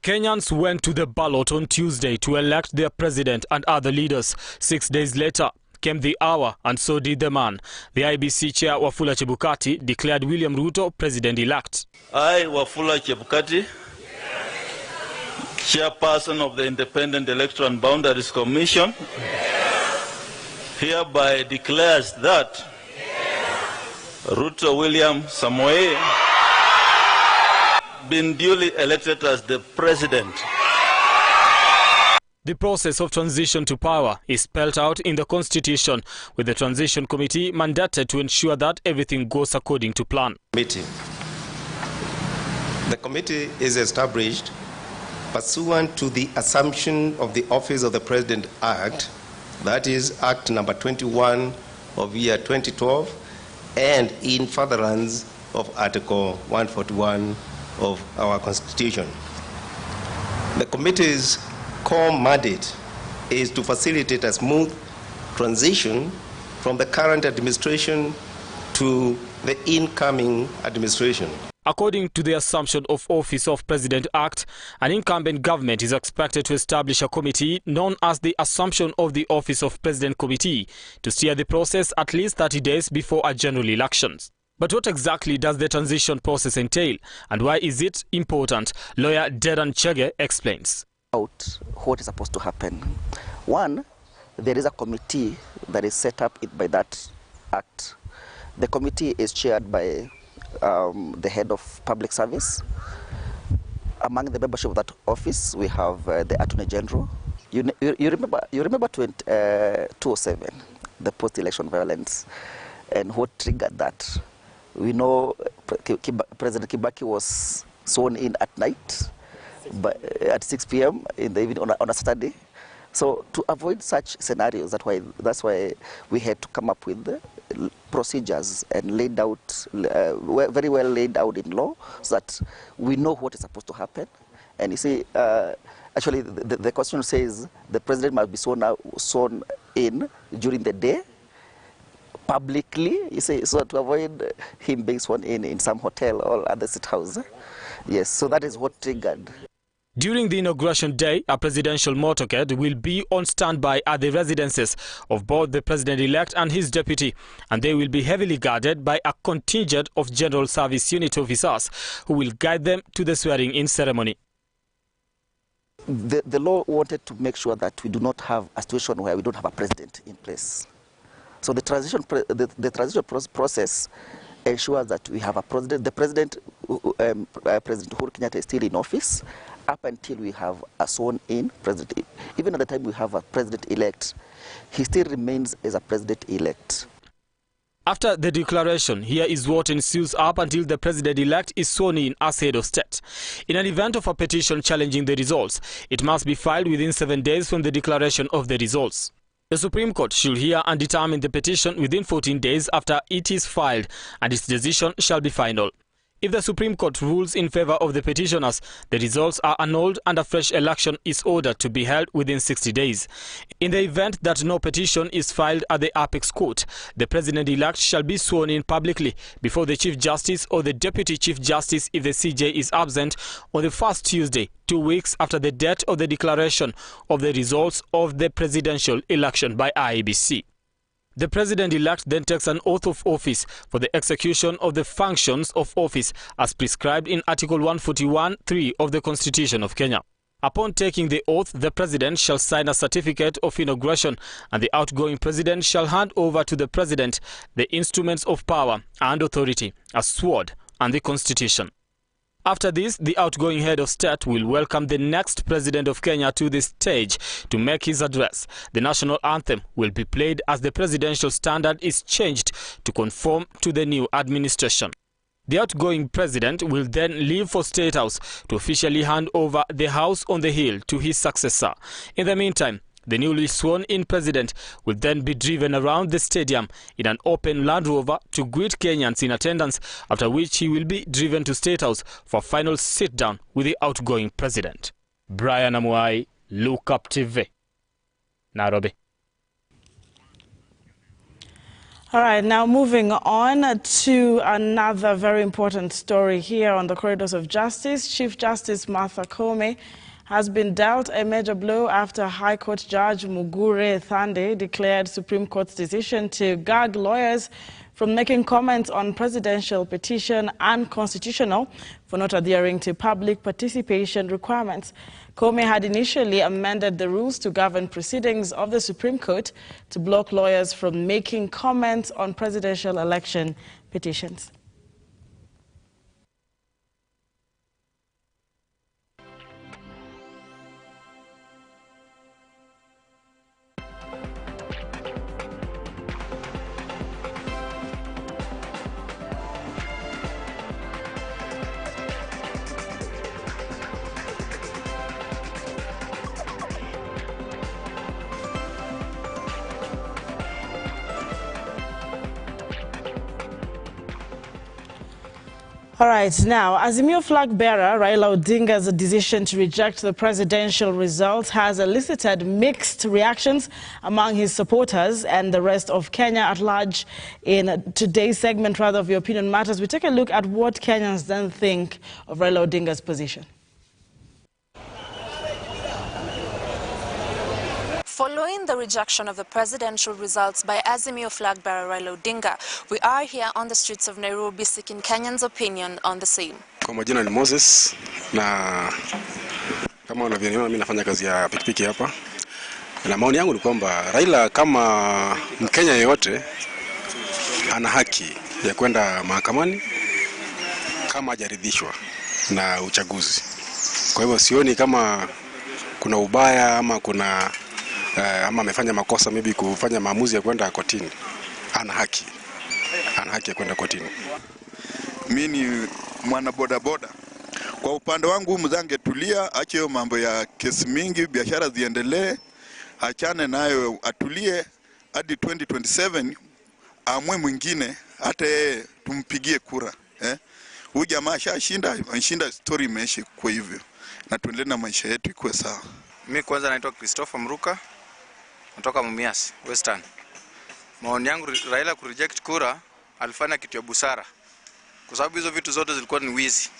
Kenyans went to the ballot on Tuesday to elect their president and other leaders. 6 days later came the hour, and so did the man. The IEBC chair, Wafula Chebukati, declared William Ruto president-elect. I, Wafula Chebukati, chairperson of the Independent Electoral and Boundaries Commission, hereby declares that Ruto William Samoei been duly elected as the president. The process of transition to power is spelled out in the Constitution, with the Transition Committee mandated to ensure that everything goes according to plan. The committee is established pursuant to the Assumption of the Office of the President Act, that is Act number 21 of year 2012, and in furtherance of Article 141 of our Constitution. The committee's core mandate is to facilitate a smooth transition from the current administration to the incoming administration. According to the Assumption of Office of President Act, an incumbent government is expected to establish a committee known as the Assumption of the Office of President Committee to steer the process at least 30 days before a general elections. But what exactly does the transition process entail, and why is it important? Lawyer Dedan Chege explains. What is supposed to happen? One, there is a committee that is set up by that act. The committee is chaired by the head of public service. Among the membership of that office, we have the Attorney General. You remember 2007, the post-election violence, and what triggered that? We know President Kibaki was sworn in at night, at 6 p.m. in the evening on a Saturday. So to avoid such scenarios, that's why we had to come up with procedures and laid out, very well laid out in law, so that we know what is supposed to happen. And you see, actually the Constitution says the president must be sworn in during the day, publicly, you say, so to avoid him being sworn in some hotel or other state house. Yes, so that is what triggered. During the inauguration day, a presidential motorcade will be on standby at the residences of both the president-elect and his deputy, and they will be heavily guarded by a contingent of General Service Unit officers who will guide them to the swearing-in ceremony. The law wanted to make sure that we do not have a situation where we don't have a president in place. So the transition process ensures that we have a president. The president, President Uhuru Kenyatta, is still in office up until we have a sworn-in president. Even at the time we have a president-elect, he still remains as a president-elect. After the declaration, here is what ensues up until the president-elect is sworn in as head of state. In an event of a petition challenging the results, it must be filed within 7 days from the declaration of the results. The Supreme Court should hear and determine the petition within 14 days after it is filed, and its decision shall be final. If the Supreme Court rules in favor of the petitioners, the results are annulled and a fresh election is ordered to be held within 60 days. In the event that no petition is filed at the Apex Court, the President-elect shall be sworn in publicly before the Chief Justice or the Deputy Chief Justice if the CJ is absent on the first Tuesday, 2 weeks after the date of the declaration of the results of the presidential election by IEBC. The President-elect then takes an oath of office for the execution of the functions of office as prescribed in Article 141(3) of the Constitution of Kenya. Upon taking the oath, the President shall sign a certificate of inauguration, and the outgoing President shall hand over to the President the instruments of power and authority, a sword and the Constitution. After this, the outgoing head of state will welcome the next president of Kenya to the stage to make his address. The national anthem will be played as the presidential standard is changed to conform to the new administration. The outgoing president will then leave for State House to officially hand over the House on the Hill to his successor. In the meantime, the newly sworn-in president will then be driven around the stadium in an open Land Rover to greet Kenyans in attendance, after which he will be driven to State House for a final sit-down with the outgoing president. Brian Amuai, Look Up TV, Nairobi. All right, now moving on to another very important story here on the corridors of justice. Chief Justice Martha Koome has been dealt a major blow after High Court Judge Mugure Thande declared Supreme Court's decision to gag lawyers from making comments on presidential petition unconstitutional for not adhering to public participation requirements. Koome had initially amended the rules to govern proceedings of the Supreme Court to block lawyers from making comments on presidential election petitions. All right, now, Azimio flag bearer Raila Odinga's decision to reject the presidential results has elicited mixed reactions among his supporters and the rest of Kenya at large. In today's segment, of Your Opinion Matters, we take a look at what Kenyans then think of Raila Odinga's position. Following the rejection of the presidential results by Azimio flag bearer Raila Odinga, we are here on the streets of Nairobi seeking Kenyans' opinion on the same. Kwa majina ni Moses, na kama unavyoniona mimi nafanya kazi ya pikipiki hapa. Na maoni yangu ni kwamba Raila kama Mkenya yeyote ana haki ya kwenda mahakamani kama hajaridhishwa na uchaguzi. Kwa hivyo sioni kama kuna ubaya ama kuna ama amefanya makosa maybe kufanya maamuzi ya kwenda kotini. Ana haki ya kwenda kotini. Mimi ni mwana bodaboda. Kwa upande wangu mzange tulia, ache hiyo mambo ya kesi mingi, biashara ziendelee, achane nayo, atulie hadi 2027 amwe mwingine hata tumpigie kura. Huyu jamaa ashinda, story imeisha kwa hivyo. Na tuendelee na maisha yetu ikuwe sawa. Mimi kwanza naitwa Christopher Mruka, natoka Mumias, Western. Maoni yangu Raila kureject kura alifanya kitu ya busara. Kwa sababu hizo vitu zote zilikuwa ni wizi.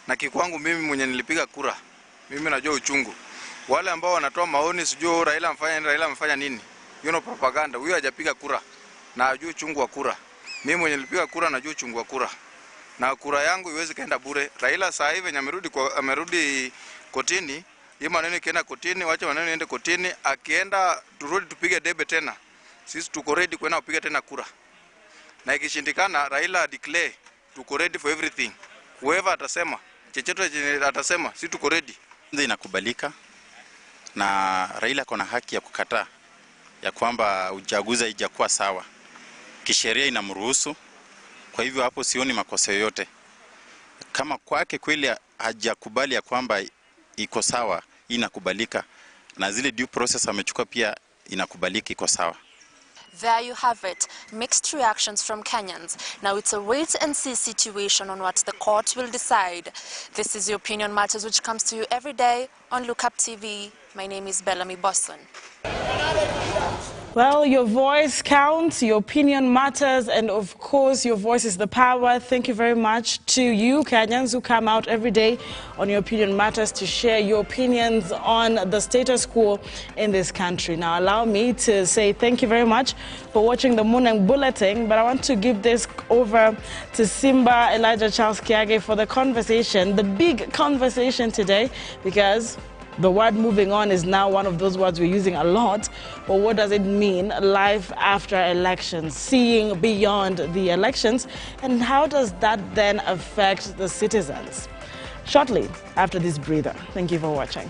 Na kikwangu mimi mwenye nilipiga kura, Mimi najua uchungu. Wale ambao wanatoa maoni sijui Raila amfanya nini. Propaganda. Huyo hajapiga kura na hajui uchungu wa kura. Mimi mwenye nilipiga kura najua uchungu wa kura. Na kura yangu iwezi kaenda bure. Raila saa hivi amerudi kotini. Hii maneno ikienda kotini, wacha maneno iende kotini, akienda turudi tupige debe tena. Sisi tuko ready kwenda kupiga tena kura. Na ikishindikana Raila declare tuko ready for everything. Whoever atasema, chochote atasema, sisi tuko ready. Ndio inakubalika na Raila kuna haki ya kukataa ya kwamba uchaguzi haijakuwa sawa. Kisheria inamruhusu. Kwa hivyo hapo sioni makosa yoyote. Kama kwake kweli hajakubali ya kwamba iko sawa, inakubalika. Na zile due process amechukua pia inakubalika, iko sawa. There you have it, mixed reactions from Kenyans. Now it's a wait and see situation on what the court will decide. This is Your Opinion Matters, which comes to you every day on Look Up TV. My name is Bellamy Boston. Well, your voice counts, your opinion matters, and of course, your voice is the power. Thank you very much to you, Kenyans, who come out every day on Your Opinion Matters to share your opinions on the status quo in this country. Now, allow me to say thank you very much for watching the Morning Bulletin, but I want to give this over to Simba, Elijah Charles Kiage for the conversation, the big conversation today, because the word moving on is now one of those words we're using a lot. But what does it mean, life after elections, seeing beyond the elections, and how does that then affect the citizens? Shortly after this breather. Thank you for watching.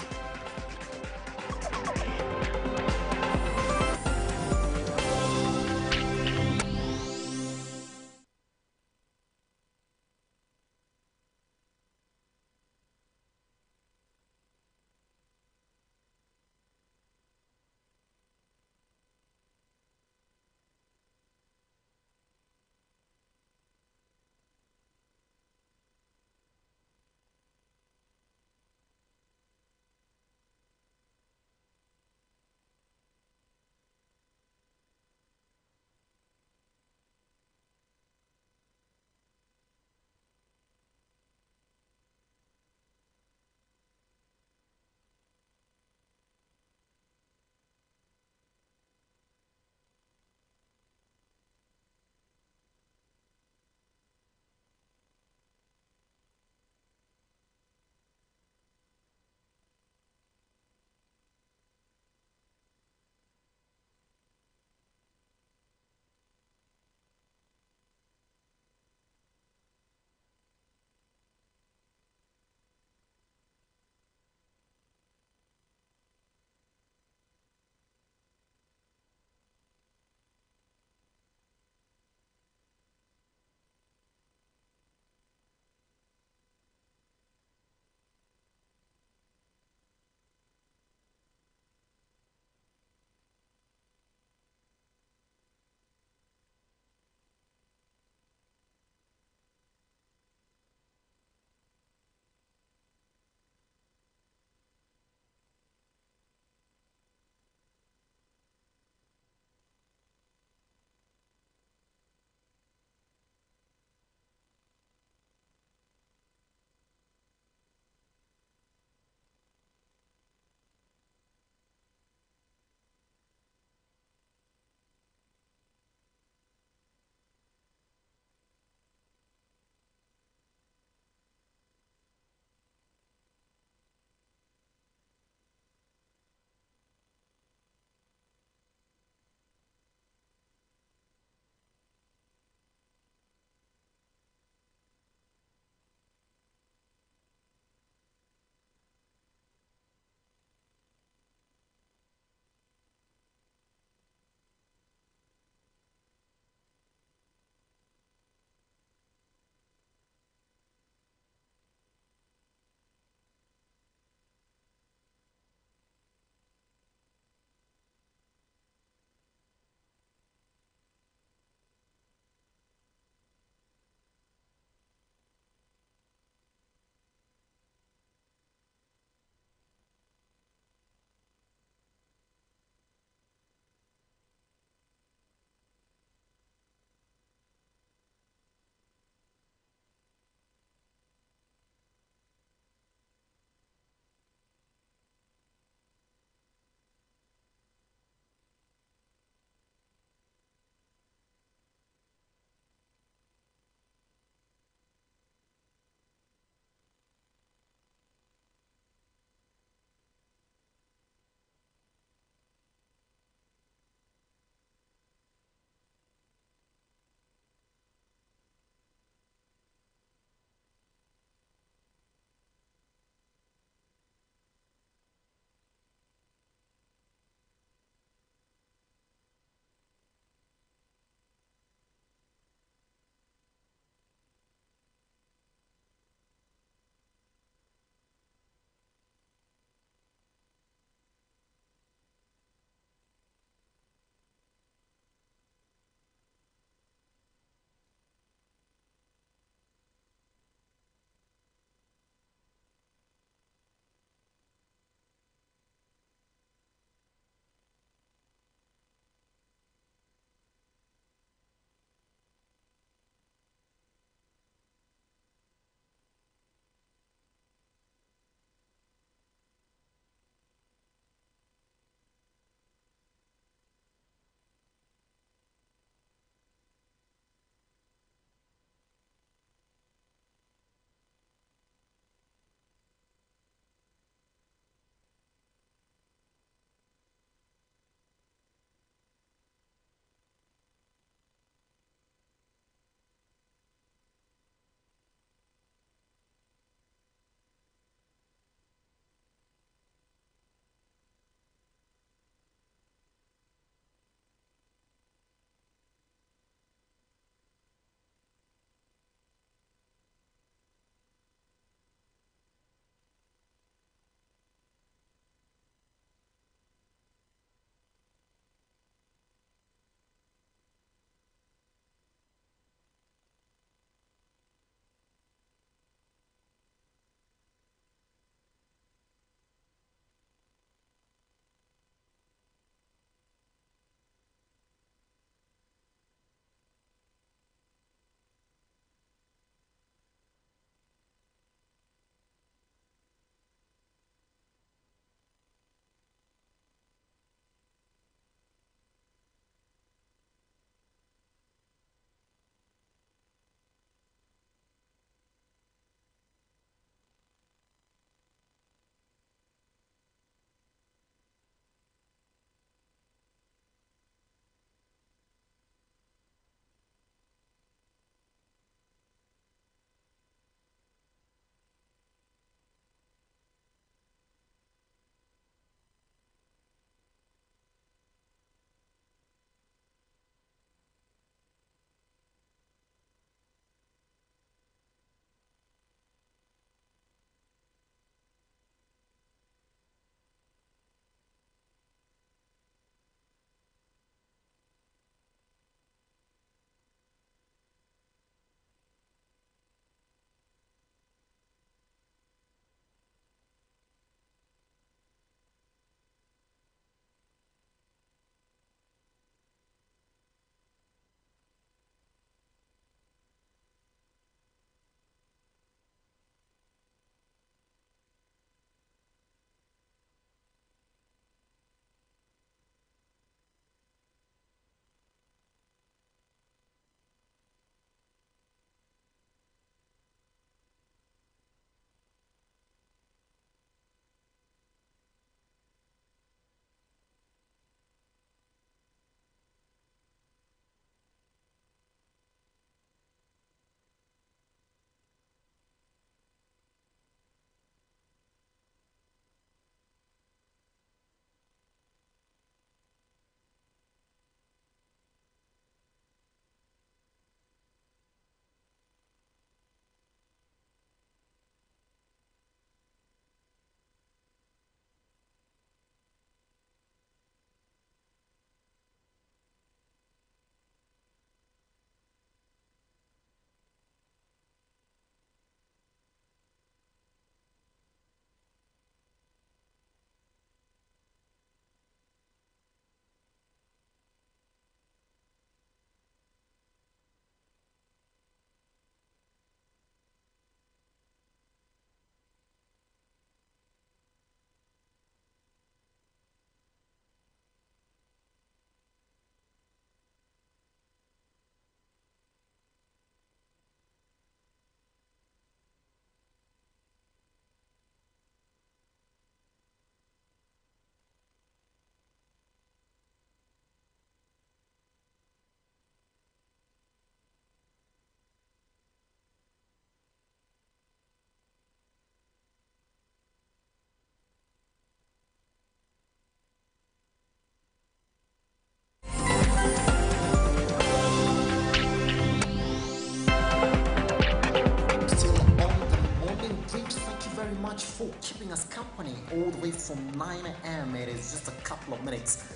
us company all the way from 9 a.m. It is just a couple of minutes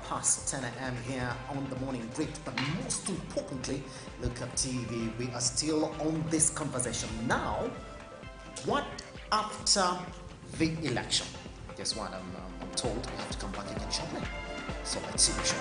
past 10 a.m. here on the morning break. But most importantly, Look Up TV, we are still on this conversation. Now, what after the election? Guess what? I'm told I have to come back again shortly. So let's see the show.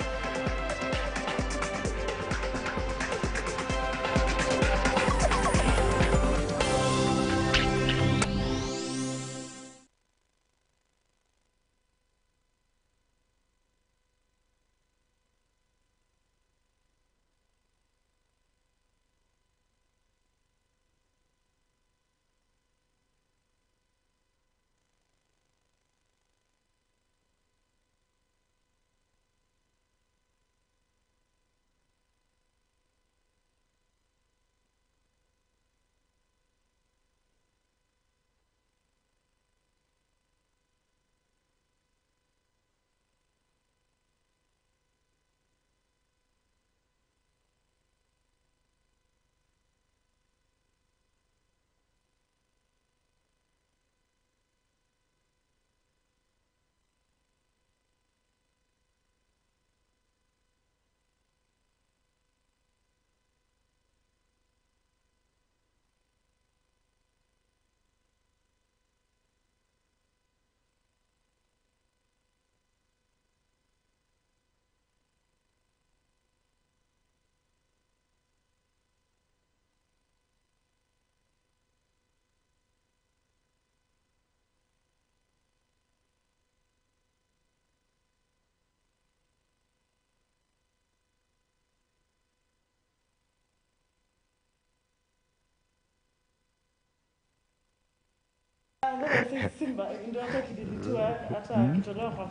Simba ndio hata kidilitua hata kitolewa kwa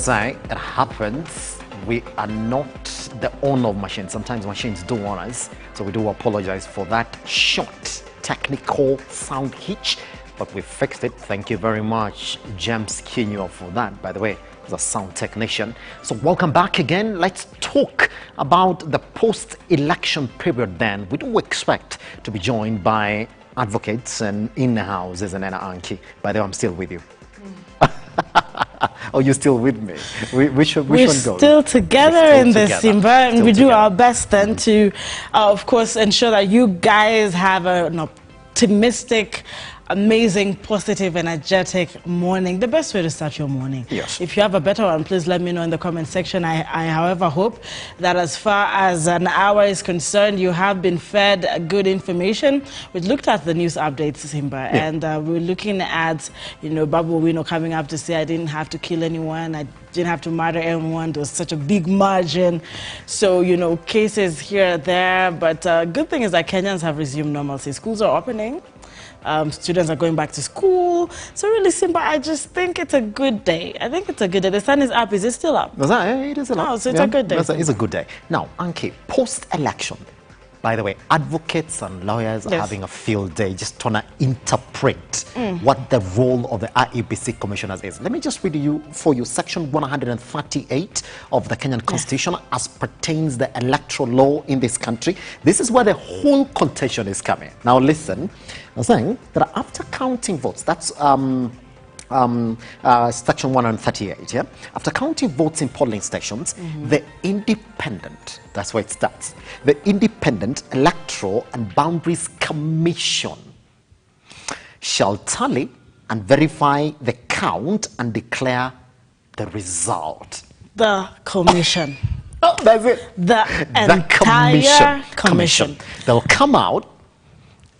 It happens. We are not the owner of machines. Sometimes machines do own us, so we do apologize for that short technical sound hitch, but we fixed it. Thank you very much, James Kinyo, for that. By the way, he's a sound technician. So welcome back again. Let's talk about the post-election period then. We do expect to be joined by advocates and in-house, isn't it, Ankey? By the way, I'm still with you. Oh, you're still with me? Which one goes? We're still together in this, Simba, and we do our best then to, of course, ensure that you guys have an optimistic, amazing, positive, energetic morning. The best way to start your morning. Yes. If you have a better one, please let me know in the comment section. I however, hope that as far as an hour is concerned, you have been fed good information. We looked at the news updates, Simba, and we're looking at, Babu Wino coming up to say, I didn't have to kill anyone. I didn't have to murder anyone. There was such a big margin. So, cases here and there. But good thing is that Kenyans have resumed normalcy. Schools are opening. Students are going back to school. So really, Simba, I just think it's a good day. I think it's a good day. The sun is up. Is it still up? It is still up. Oh, so it's a good day. It's a good day. Now, Ankey, post-election, by the way, advocates and lawyers are having a field day just trying to interpret what the role of the IEBC commissioners is. Let me just read for you Section 138 of the Kenyan Constitution as pertains the electoral law in this country. This is where the whole contention is coming. Now listen, I'm saying that after counting votes, that's Section 138, yeah? After counting votes in polling stations, the independent, that's where it starts, the Independent Electoral and Boundaries Commission shall tally and verify the count and declare the result. The commission. Oh, that's it. The entire commission. They'll come out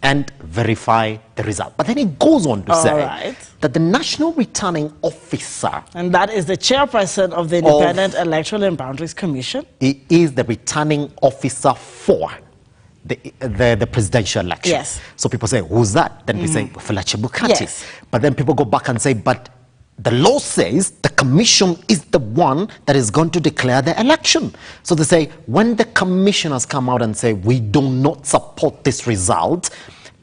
and verify the result. But then it goes on to say that the National Returning Officer, and that is the chairperson of the Independent Electoral and Boundaries Commission, he is the returning officer for the presidential election. Yes. So people say, who's that? Then we say, Wafula Chebukati. Yes. But then people go back and say, but the law says the commission is the one that is going to declare the election. So they say, when the commissioners come out and say, we do not support this result,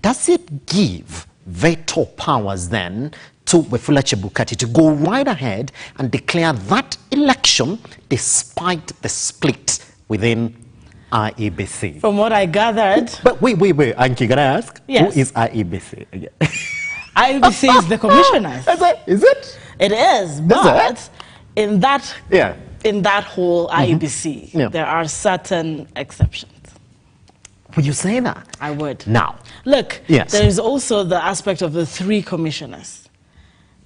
does it give veto powers then to Wafula Chebukati to go right ahead and declare that election despite the split within IEBC? From what I gathered... But wait, Ankey, can I ask? Yes. Who is IEBC again? IEBC is the commissioners. Is it? It is, but in that whole IEBC, there are certain exceptions. Would you say that? I would. Now, look, yes. There is also the aspect of the three commissioners.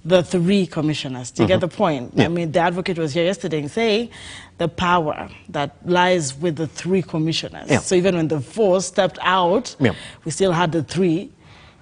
The three commissioners. Do you get the point? Yeah. I mean, the advocate was here yesterday saying the power that lies with the three commissioners. Yeah. So even when the four stepped out, we still had the three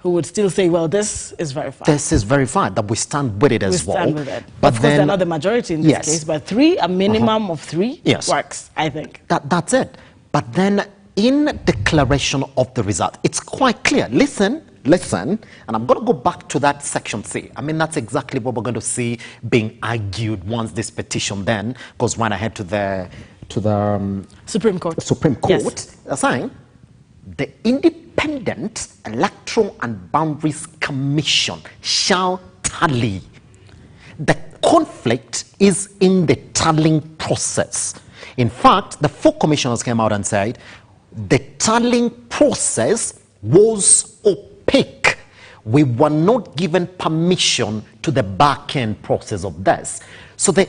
who would still say, well, this is verified. This is verified, that we stand with it as well. We stand with it. But of course, then, they're not the majority in this case, but three, a minimum of three works, I think. That's it. But then in declaration of the result, it's quite clear. Listen, and I'm going to go back to that section C. I mean, that's exactly what we're going to see being argued once this petition then goes right ahead to the Supreme Court. Yes. Saying the Independent Electoral and Boundaries Commission shall tally. The conflict is in the tallying process. In fact, the four commissioners came out and said the tallying process was opaque. We were not given permission to the back-end process of this. So the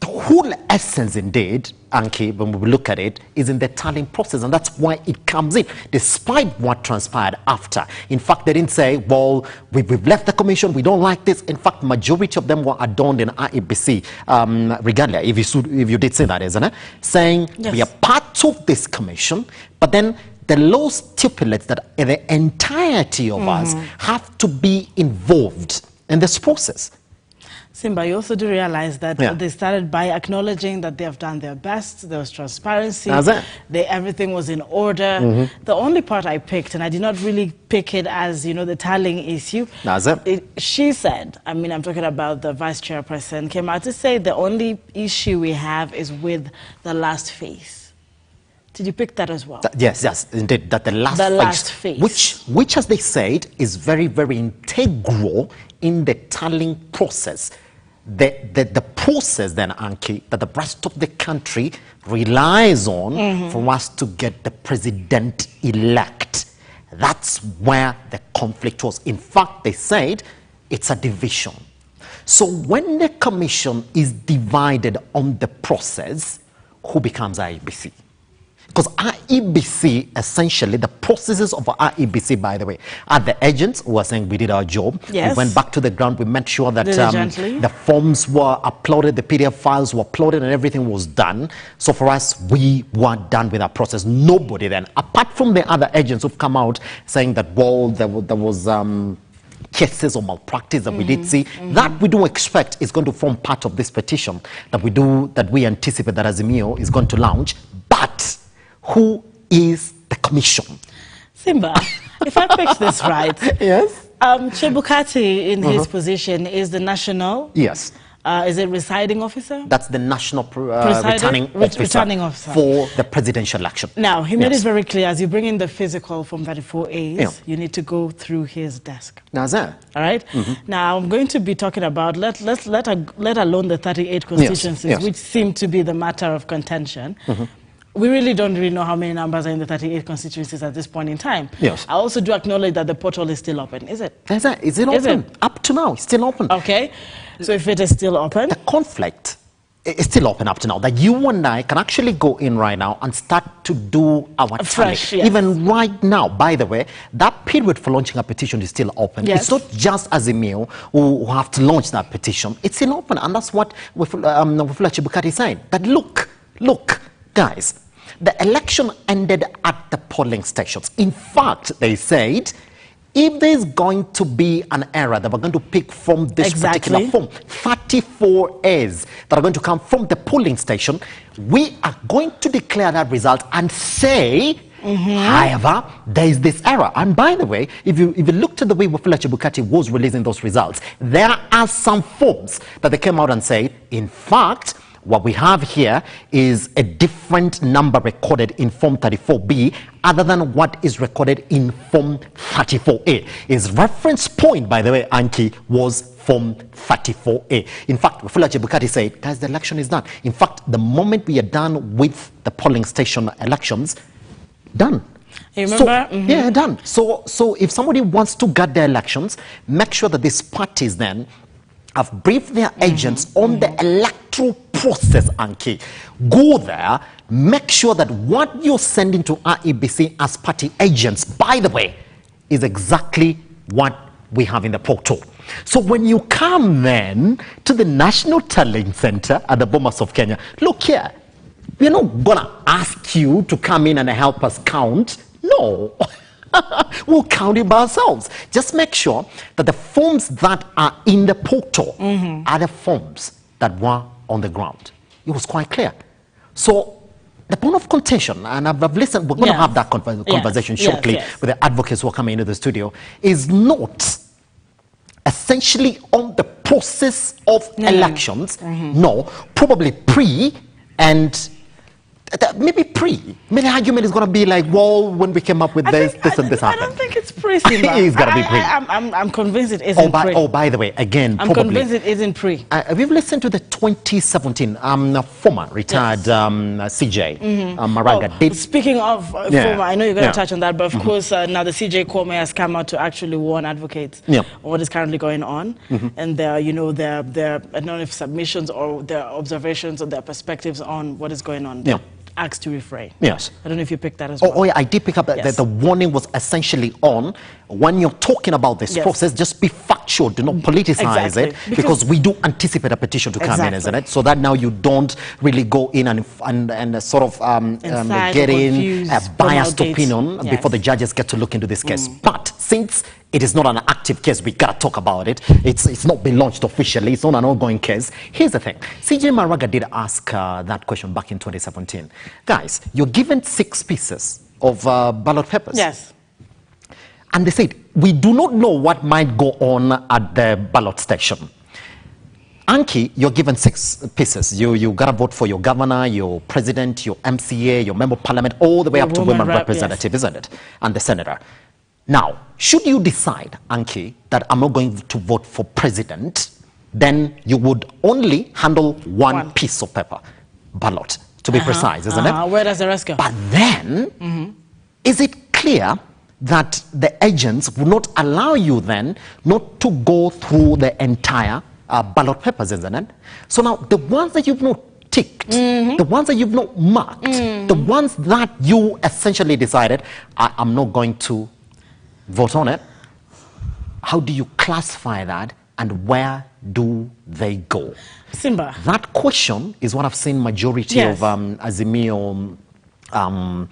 whole essence, indeed, Ankey, when we look at it, is in the tallying process, and that's why it comes in, despite what transpired after. In fact, they didn't say, well, we've left the commission, we don't like this. In fact, majority of them were adorned in IEBC, regardless, if you did say that, isn't it? Saying, we are part of this commission, but then the law stipulates that the entirety of us have to be involved in this process. Simba, you also do realize that they started by acknowledging that they have done their best. There was transparency. Everything was in order. The only part I picked, and I did not really pick it as, the tallying issue. She said, I mean, I'm talking about the vice chairperson, came out to say the only issue we have is with the last phase. Did you pick that as well? Yes, indeed. That the last phase. Which, as they said, is very, very integral in the tallying process. The process then, Ankey, that the rest of the country relies on for us to get the president-elect. That's where the conflict was. In fact, they said it's a division. So when the commission is divided on the process, who becomes IEBC? Because IEBC, essentially, the processes of IEBC, by the way, are the agents who are saying we did our job. Yes. We went back to the ground. We made sure that the forms were uploaded, the PDF files were uploaded, and everything was done. So for us, we were done with our process. Nobody then, apart from the other agents who've come out saying that, well, there was cases of malpractice that we did see, that we do expect is going to form part of this petition that we anticipate that Azimio is going to launch. But who is the commission? Simba, if I picked this right, Chebukati in his position is the national. Yes. Is it residing officer? That's the national returning officer for the presidential election. Now, he made it very clear, as you bring in the physical from 34As, you need to go through his desk. All right? Now, I'm going to be talking about, let alone the 38 constituencies, which seem to be the matter of contention. We really don't know how many numbers are in the 38 constituencies at this point in time. Yes. I also do acknowledge that the portal is still open. Is it? Is it open? Up to now, it's still open. Okay. So if it is still open? The conflict is still open up to now. That you and I can actually go in right now and start to do our fresh, even right now. By the way, that period for launching a petition is still open. Yes. It's not just Azimio who have to launch that petition. It's still open. And that's what Wafula Chebukati is saying. That look, guys, the election ended at the polling stations. In fact, they said if there's going to be an error that we're going to pick from this particular form, 34 A's that are going to come from the polling station, we are going to declare that result and say, however, there is this error. And by the way, if you looked at the way Wafula Chebukati was releasing those results, there are some forms that they came out and said, in fact, what we have here is a different number recorded in Form 34B other than what is recorded in Form 34A. His reference point, by the way, Ankey, was Form 34A. In fact, Wafula Chebukati said, guys, the election is done. In fact, the moment we are done with the polling station elections, done. You remember? So, yeah, done. So if somebody wants to guard their elections, make sure that these parties then have briefed their agents on the electoral process, Ankey. Go there, make sure that what you're sending to IEBC as party agents, by the way, is exactly what we have in the portal. So when you come then to the National Tallying Center at the Bomas of Kenya, look here, we're not gonna ask you to come in and help us count. No. We'll count it by ourselves. Just make sure that the forms that are in the portal are the forms that were on the ground. It was quite clear. So the point of contention, and I've listened, we're going to have that conversation shortly with the advocates who are coming into the studio, is not essentially on the process of elections. No, probably pre and maybe pre. Maybe the argument is going to be like, well, when we came up with this and this happened. I don't think it's pre, Simba. It's got to be pre. I'm convinced it isn't pre. Oh, by the way, again, I'm convinced it isn't pre. We've listened to the 2017 former retired CJ Maraga. Speaking of former, I know you're going to touch on that, but of course, now the CJ Kwame has come out to actually warn advocates on what is currently going on, and their, I don't know if submissions or their observations or their perspectives on what is going on. Asked to refrain. Yes. I don't know if you picked that as well. Oh yeah, I did pick up that the warning was essentially on when you're talking about this process, just be factual, do not politicize it, because we do anticipate a petition to come in, isn't it? So that now you don't really go in and sort of get in a biased opinion before the judges get to look into this case. But since it is not an active case, we gotta talk about it. It's not been launched officially. It's not an ongoing case. Here's the thing. CJ Maraga did ask that question back in 2017. Guys, you're given 6 pieces of ballot papers. Yes. And they said, we do not know what might go on at the ballot station. Ankey, you're given 6 pieces. You gotta vote for your governor, your president, your MCA, your member of parliament, all the way up to women representative, isn't it? And the senator. Now, should you decide, Ankey, that I'm not going to vote for president, then you would only handle one piece of paper, ballot, to be precise, isn't it? Where does the rest go? But then, is it clear that the agents will not allow you then not to go through the entire ballot papers, isn't it? So now, the ones that you've not ticked, the ones that you've not marked, the ones that you essentially decided, I'm not going to vote on it, how do you classify that and where do they go? Simba. That question is what I've seen majority of Azimio, I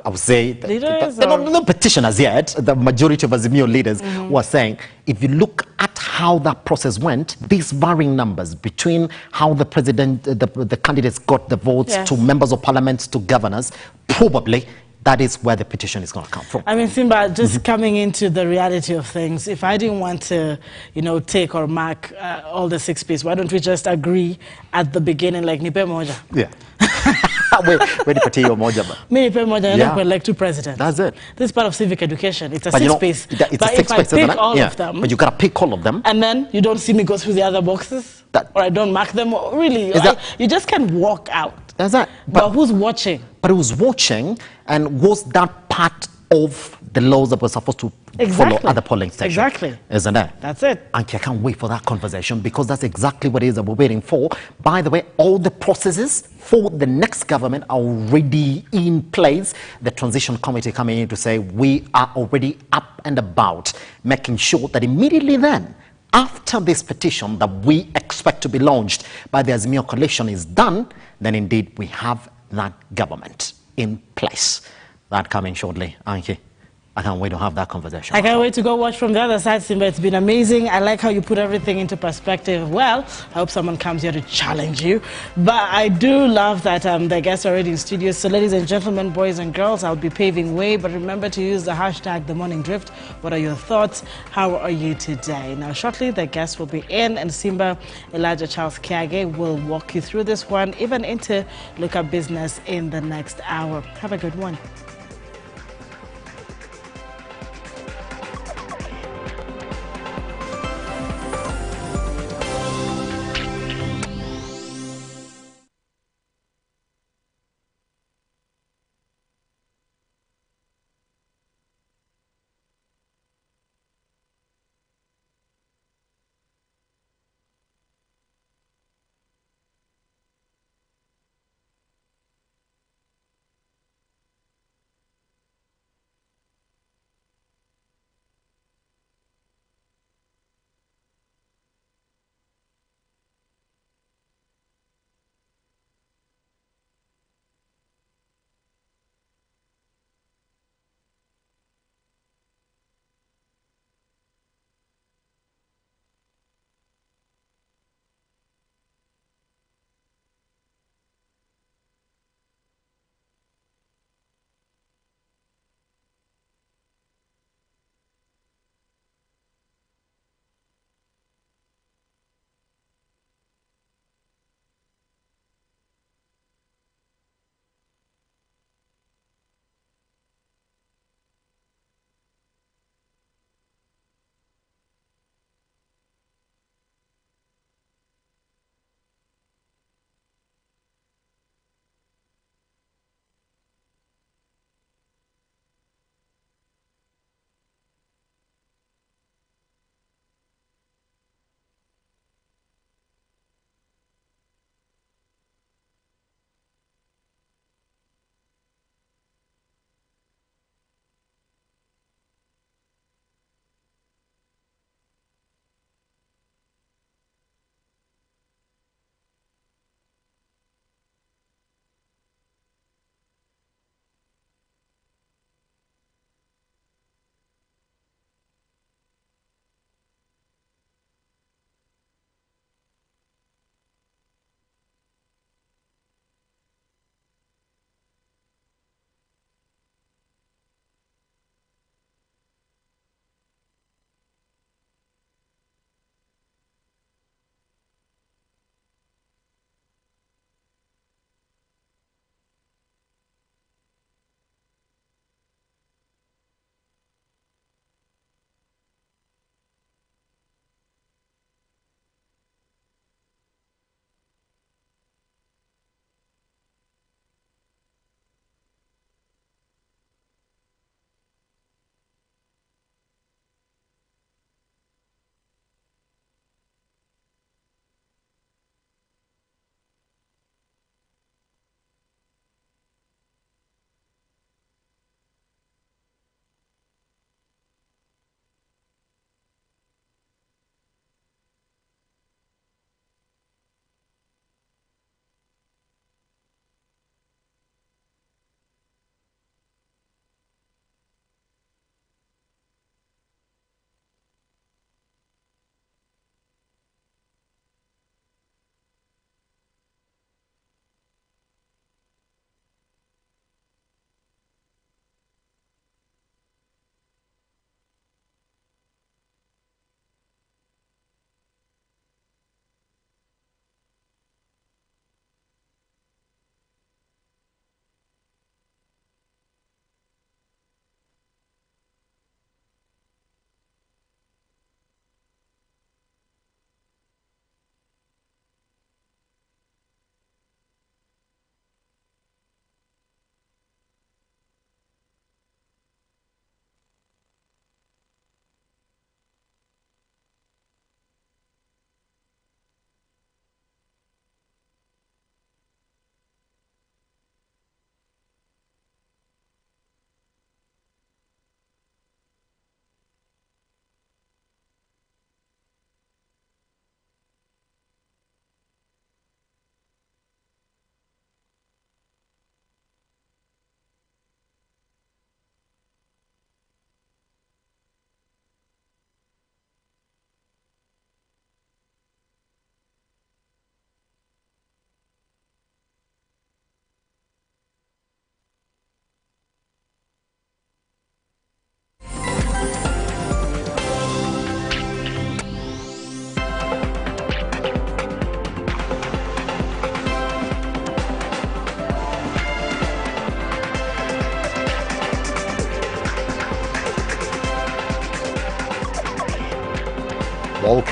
would say, no petitioners yet, the majority of Azimio leaders were saying, if you look at how that process went, these varying numbers between how the president, the candidates got the votes to members of parliament to governors, probably that is where the petition is going to come from. I mean, Simba, just coming into the reality of things, if I didn't want to, take or mark all the 6 pieces, why don't we just agree at the beginning, like Nipe Moja? Yeah. Where Nipe Moja? Me Nipe Moja, you're not going to elect 2 presidents. That's it. This is part of civic education. It's a 6 piece. It's but a 6 if I pick all of them, but you got to pick all of them. And then you don't see me go through the other boxes, or I don't mark them, really, you just can't walk out. That's that. But who's watching? But who's watching, and was that part of the laws that were supposed to follow at the polling station? Exactly. Isn't it? That's it. Ankey, I can't wait for that conversation, because that's exactly what it is that we're waiting for. By the way, all the processes for the next government are already in place. The transition committee coming in to say we are already up and about, making sure that immediately then, after this petition that we expect to be launched by the Azimio coalition is done, then indeed we have that government in place. That coming shortly, Ankey. I can't wait to have that conversation. I can't wait to go watch from the other side, Simba. It's been amazing. I like how you put everything into perspective. Well, I hope someone comes here to challenge you. But I do love that the guests are already in studio. So ladies and gentlemen, boys and girls, I'll be paving way. But remember to use the hashtag #TheMorningDrift. What are your thoughts? How are you today? Now, shortly, the guests will be in. And Simba, Elijah Charles Kiage will walk you through this one, even into Look Up Business in the next hour. Have a good one.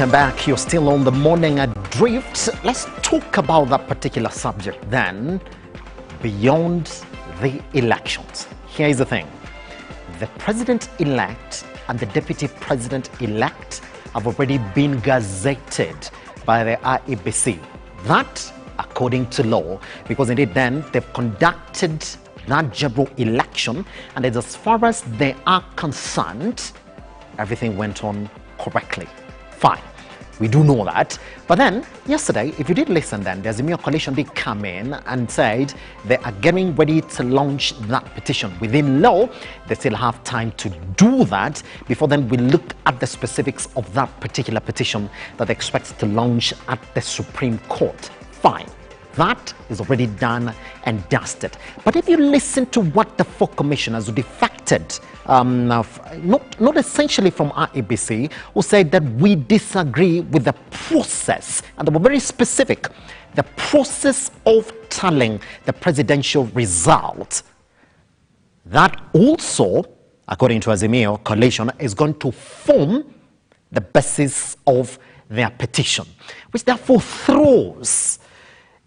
Welcome back. You're still on the morning adrift. Let's talk about that particular subject then, beyond the elections. Here is the thing. The president-elect and the deputy president-elect have already been gazetted by the IEBC. That, according to law, because indeed then they've conducted that general election, and as far as they are concerned, everything went on correctly. Fine. We do know that. But then, yesterday, if you did listen then, the Azimio coalition did come in and said they are getting ready to launch that petition. Within law, they still have time to do that before then we look at the specifics of that particular petition that they expect to launch at the Supreme Court. Fine. That is already done and dusted. But if you listen to what the four commissioners who defected, not essentially from IEBC, who said that we disagree with the process, and they were very specific, the process of tallying the presidential result, that also, according to Azimio coalition, is going to form the basis of their petition, which therefore throws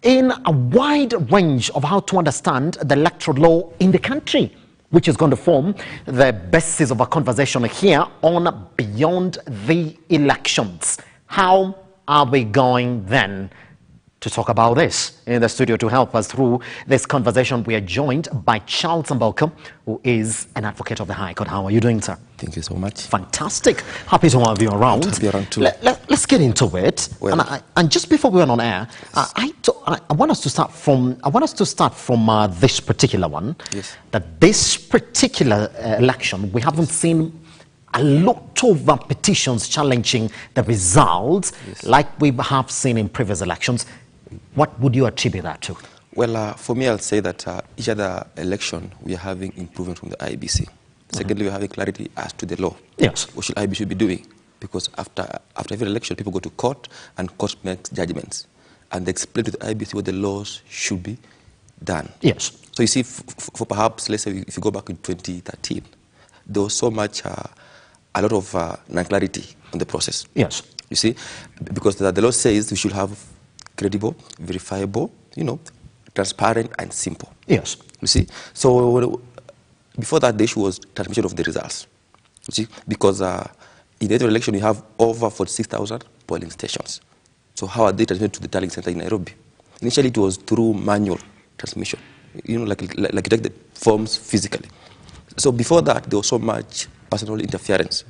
in a wide range of how to understand the electoral law in the country, which is going to form the basis of a conversation here on beyond the elections. How are we going then to talk about this? In the studio to help us through this conversation, we are joined by Charles Mboka, who is an advocate of the High Court. How are you doing, sir? Thank you so much. Fantastic. Happy to have you around. Happy around too. Let's get into it. Well, and just before we went on air, I want us to start from this particular one. Yes. That this particular election, we haven't seen a lot of petitions challenging the results, like we have seen in previous elections. What would you attribute that to? Well, for me, I'll say that each other election, we are having improvement from the IEBC. Secondly, we're having clarity as to the law. Yes. What should IEBC be doing? Because after every election, people go to court, and court makes judgments. And they explain to the IEBC what the laws should be done. Yes. So you see, for perhaps, let's say, if you go back in 2013, there was so much, a lot of non-clarity on the process. Yes. You see, because the law says we should have credible, verifiable, transparent and simple. Yes. You see, so before that, the issue was transmission of the results. You see, because in the election, you have over 46,000 polling stations. So how are they transmitted to the tallying center in Nairobi? Initially, it was through manual transmission. Like you take the forms physically. So before that, there was so much personal interference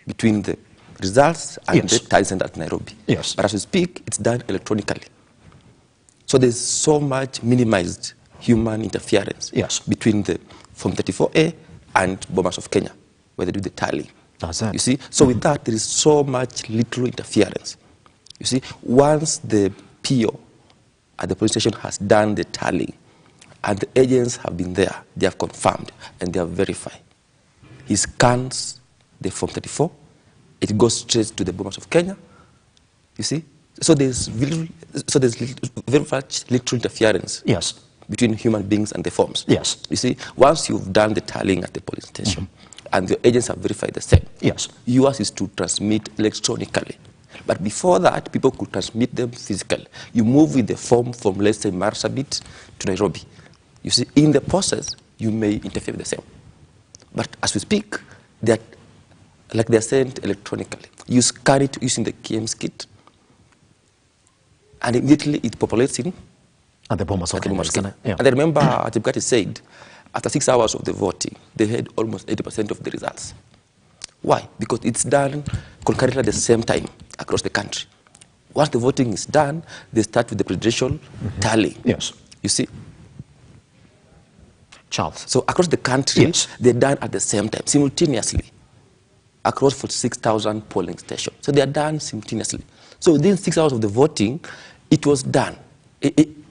between the results and the tallying center at Nairobi. Yes. But as we speak, it's done electronically. So there's so much minimized human interference between the Form 34A and Bomas of Kenya, where they do the tally. That's it. You see? So with that, there is so much little interference. You see, once the PO at the police station has done the tally, and the agents have been there, they have confirmed, and they have verified. He scans the Form 34, it goes straight to the Bomas of Kenya, you see? So there's very much little interference between human beings and the forms. Yes. You see, once you've done the tallying at the police station, and the agents have verified the same, yours is to transmit electronically. But before that, people could transmit them physically. You move with the form from, let's say, Marsabit to Nairobi. You see, in the process, you may interfere with the same. But as we speak, they're sent electronically. You scan it using the KM's kit, and immediately it populates in at the Bomas of Kenya. And I remember Atibukati said, after 6 hours of the voting, they had almost 80% of the results. Why? Because it's done concurrently at the same time across the country. Once the voting is done, they start with the presidential tally. Yes. You see? Charles. So across the country, they're done at the same time, simultaneously, across 46,000 polling stations. So they are done simultaneously. So within 6 hours of the voting, it was done.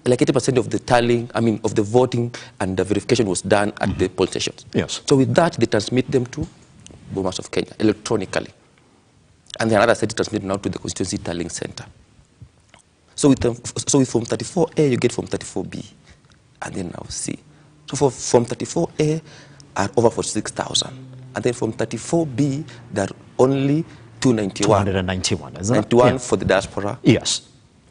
Like 80% of the tallying, of the voting and the verification was done at the polling stations. Yes. So with that, they transmit them to Bomas of Kenya electronically. And then another set transmitted now to the constituency tallying center. So with Form 34A, you get Form 34B, and then now C. So for Form 34A are over 46,000. And then Form 34B, there are only 291. 291, isn't it? 91 Yeah. for the diaspora. Yes.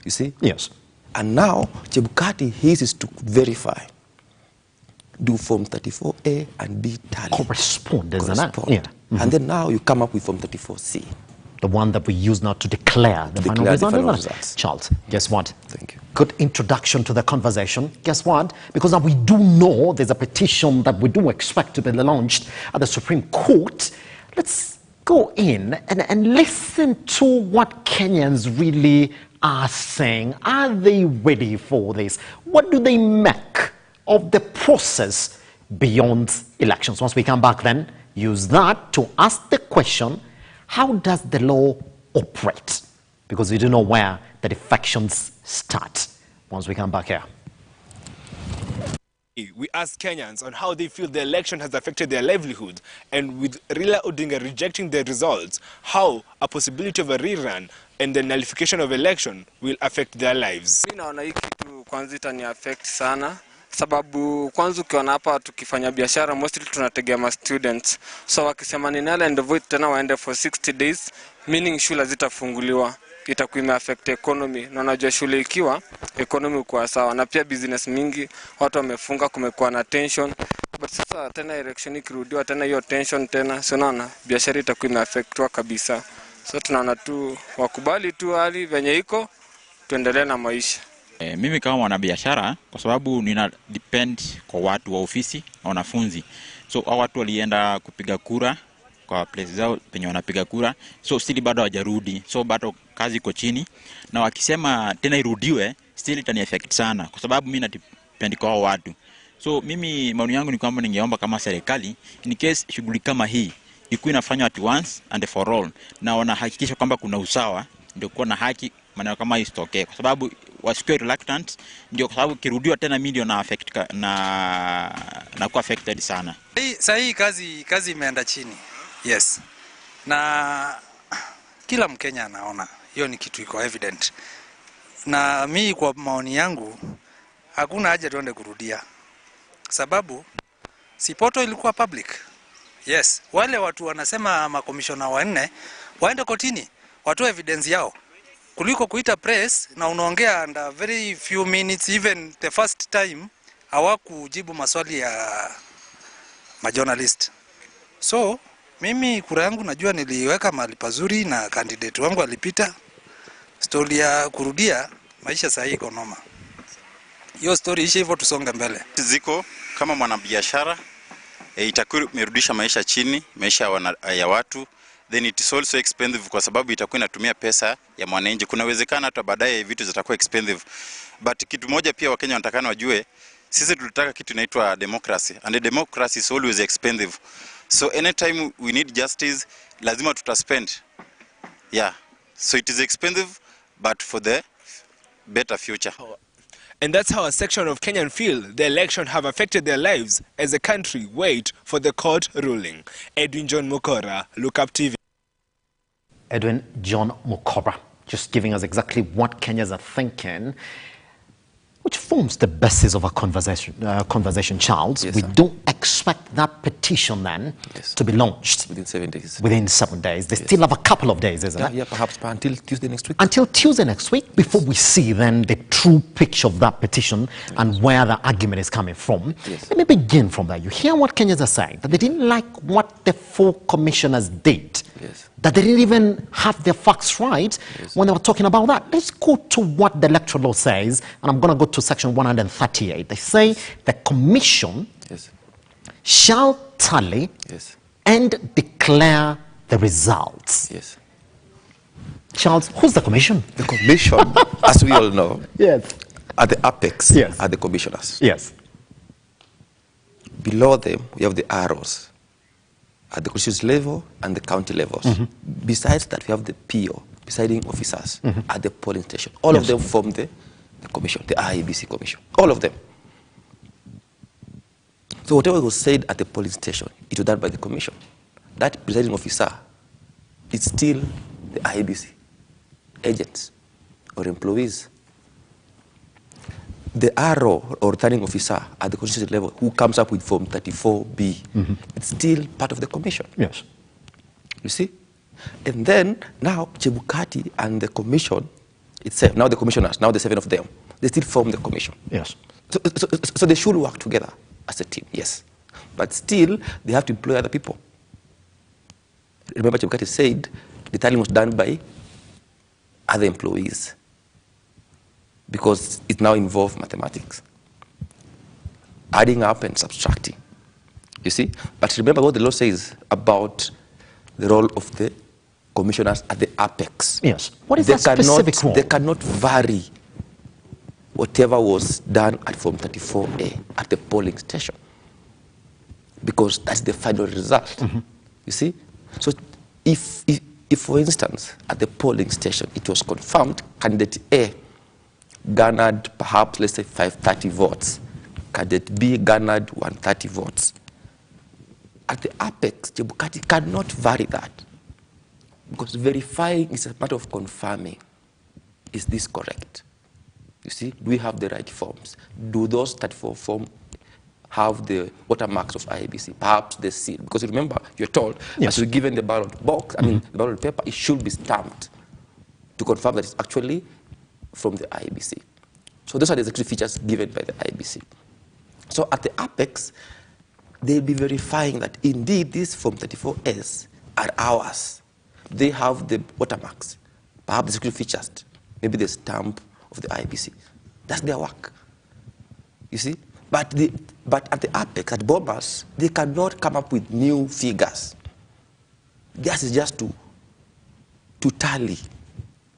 You see? Yes. And now, Chebukati, his is to verify. Do Form 34A and B tally. Correspond, isn't it? Correspond. Yeah. Mhm. And then now you come up with Form 34C. The one that we use now to declare the final result. Isn't it? Charles, guess what? Thank you. Good introduction to the conversation. Guess what? Because now we do know there's a petition that we do expect to be launched at the Supreme Court. Let's go in and listen to what Kenyans really are saying. Are they ready for this? What do they make of the process beyond elections? Once we come back then, use that to ask the question, how does the law operate? Because we do know where the defections start. Once we come back here. We asked Kenyans on how they feel the election has affected their livelihood, and with Raila Odinga rejecting the results, how a possibility of a rerun and the nullification of election will affect their lives. Mimi naona hii kitu kwanza itani affect sana, sababu kwanza ukiona hapa tukifanya biashara mostly tunategemea students, so wakisema ni null and void tena waende for 60 days, meaning shule zitafunguliwa, itakuwa imeaffect economy, na unajua shule ikiwa economy kwa sawa, na pia business mingi watu wamefunga, kumekuwa na tension, but sasa tena election ikirudiwa tena hiyo tension tena, so naona biashara itakuwa imeaffectwa kabisa. So tunaona tu wakubali tu hali venye iko, tuendelee na maisha. Mimi kama mwanabiashara, kwa sababu nina depend kwa watu wa ofisi na wanafunzi, so hao watu walienda kupiga kura kwa place zao penye wanapiga kura, so still bado hawajarudi, so bado kazi iko chini, na wakisema tena irudiwe still itani affect sana, kwa sababu mimi na depend kwa hao watu. So mimi maoni yangu ni kwamba ningeomba kama serikali, in case shughuli kama hii ikuwe inafanywa at once and for all, na wanahakikisha kwamba kuna usawa, ndio kuwa na haki maneno kama hii isitokee, kwa sababu wasikuwe reluctant, ndio kwa sababu kirudiwa tena media na affect na kuwa affected sana. Hii kazi imeenda chini. Yes. Na kila Mkenya anaona hiyo ni kitu iko evident. Na mimi kwa maoni yangu hakuna haja tuende kurudia. Sababu sipoto ilikuwa public. Yes, wale watu wanasema makomishona wanne waende kotini, watoe evidence yao, kuliko kuita press na unaongea under very few minutes. Even the first time hawakujibu maswali ya majournalist. So mimi kura yangu najua niliweka mahali pazuri na candidate wangu alipita. Story ya kurudia maisha sahi iko noma. Hiyo story ishe hivyo, tusonge mbele. Ziko kama mwanabiashara itakuwa imerudisha maisha chini, maisha ya watu, then it is also expensive kwa sababu itakuwa inatumia pesa ya mwananchi. Kuna uwezekano hata baadaye vitu zitakuwa expensive. But kitu moja pia Wakenya wanatakana wajue, sisi tulitaka kitu inaitwa democracy, and the democracy is always expensive. So anytime we need justice, lazima tutaspend. Yeah. So it is expensive, but for the better future. And that's how a section of Kenyan feel the election have affected their lives as the country wait for the court ruling. Edwin John Mukora, Look Up TV. Edwin John Mukora, just giving us exactly what Kenyans are thinking, which forms the basis of our conversation, Charles. Yes, we sir. don't expect that petition then to be launched within 7 days. Within 7 days. They still have a couple of days, isn't it? Yeah, perhaps until Tuesday next week. Until Tuesday next week, before we see then the true picture of that petition and where the argument is coming from. Let me begin from there. You hear what Kenyans are saying, that they didn't like what the 4 commissioners did. That they didn't even have their facts right when they were talking about that. Let's go to what the electoral law says, and I'm going to go to section 138. They say the commission shall tally and declare the results. Charles, who's the commission? The commission, as we all know, at the apex are the commissioners. Below them, we have the arrows at the constituency level and the county levels. Besides that, we have the PO, presiding officers at the polling station. All of them form the commission, the IEBC commission. All of them. So whatever was said at the polling station, it was done by the commission. That presiding officer is still the IEBC agents or employees. The RO or returning officer at the constituency level who comes up with Form 34B, it's still part of the commission. You see? And then now Chebukati and the commission itself, now the commissioners, now the 7 of them, they still form the commission. Yes. So they should work together as a team, yes. But still, they have to employ other people. Remember, Chebukati said the tallying was done by other employees because it now involves mathematics, adding up and subtracting. You see? But remember what the law says about the role of the commissioners at the apex. Yes. What is that specific role? They cannot vary whatever was done at Form 34A at the polling station because that's the final result. You see? So if, for instance, at the polling station, it was confirmed candidate A garnered perhaps, let's say, 530 votes, candidate B garnered 130 votes. At the apex, Chebukati cannot vary that because verifying is a matter of confirming. Is this correct? You see, do we have the right forms? Do those 34 forms have the watermarks of IEBC, perhaps the seal? Because remember, you're told, yes, as you're given the ballot box, the ballot paper, it should be stamped to confirm that it's actually from the IEBC. So those are the executive features given by the IEBC. So at the apex, they'll be verifying that indeed these Form 34S are ours. They have the watermarks, perhaps the security features, maybe the stamp of the IBC. That's their work. You see? But at the apex, at Bombas, they cannot come up with new figures. Theirs is just to tally,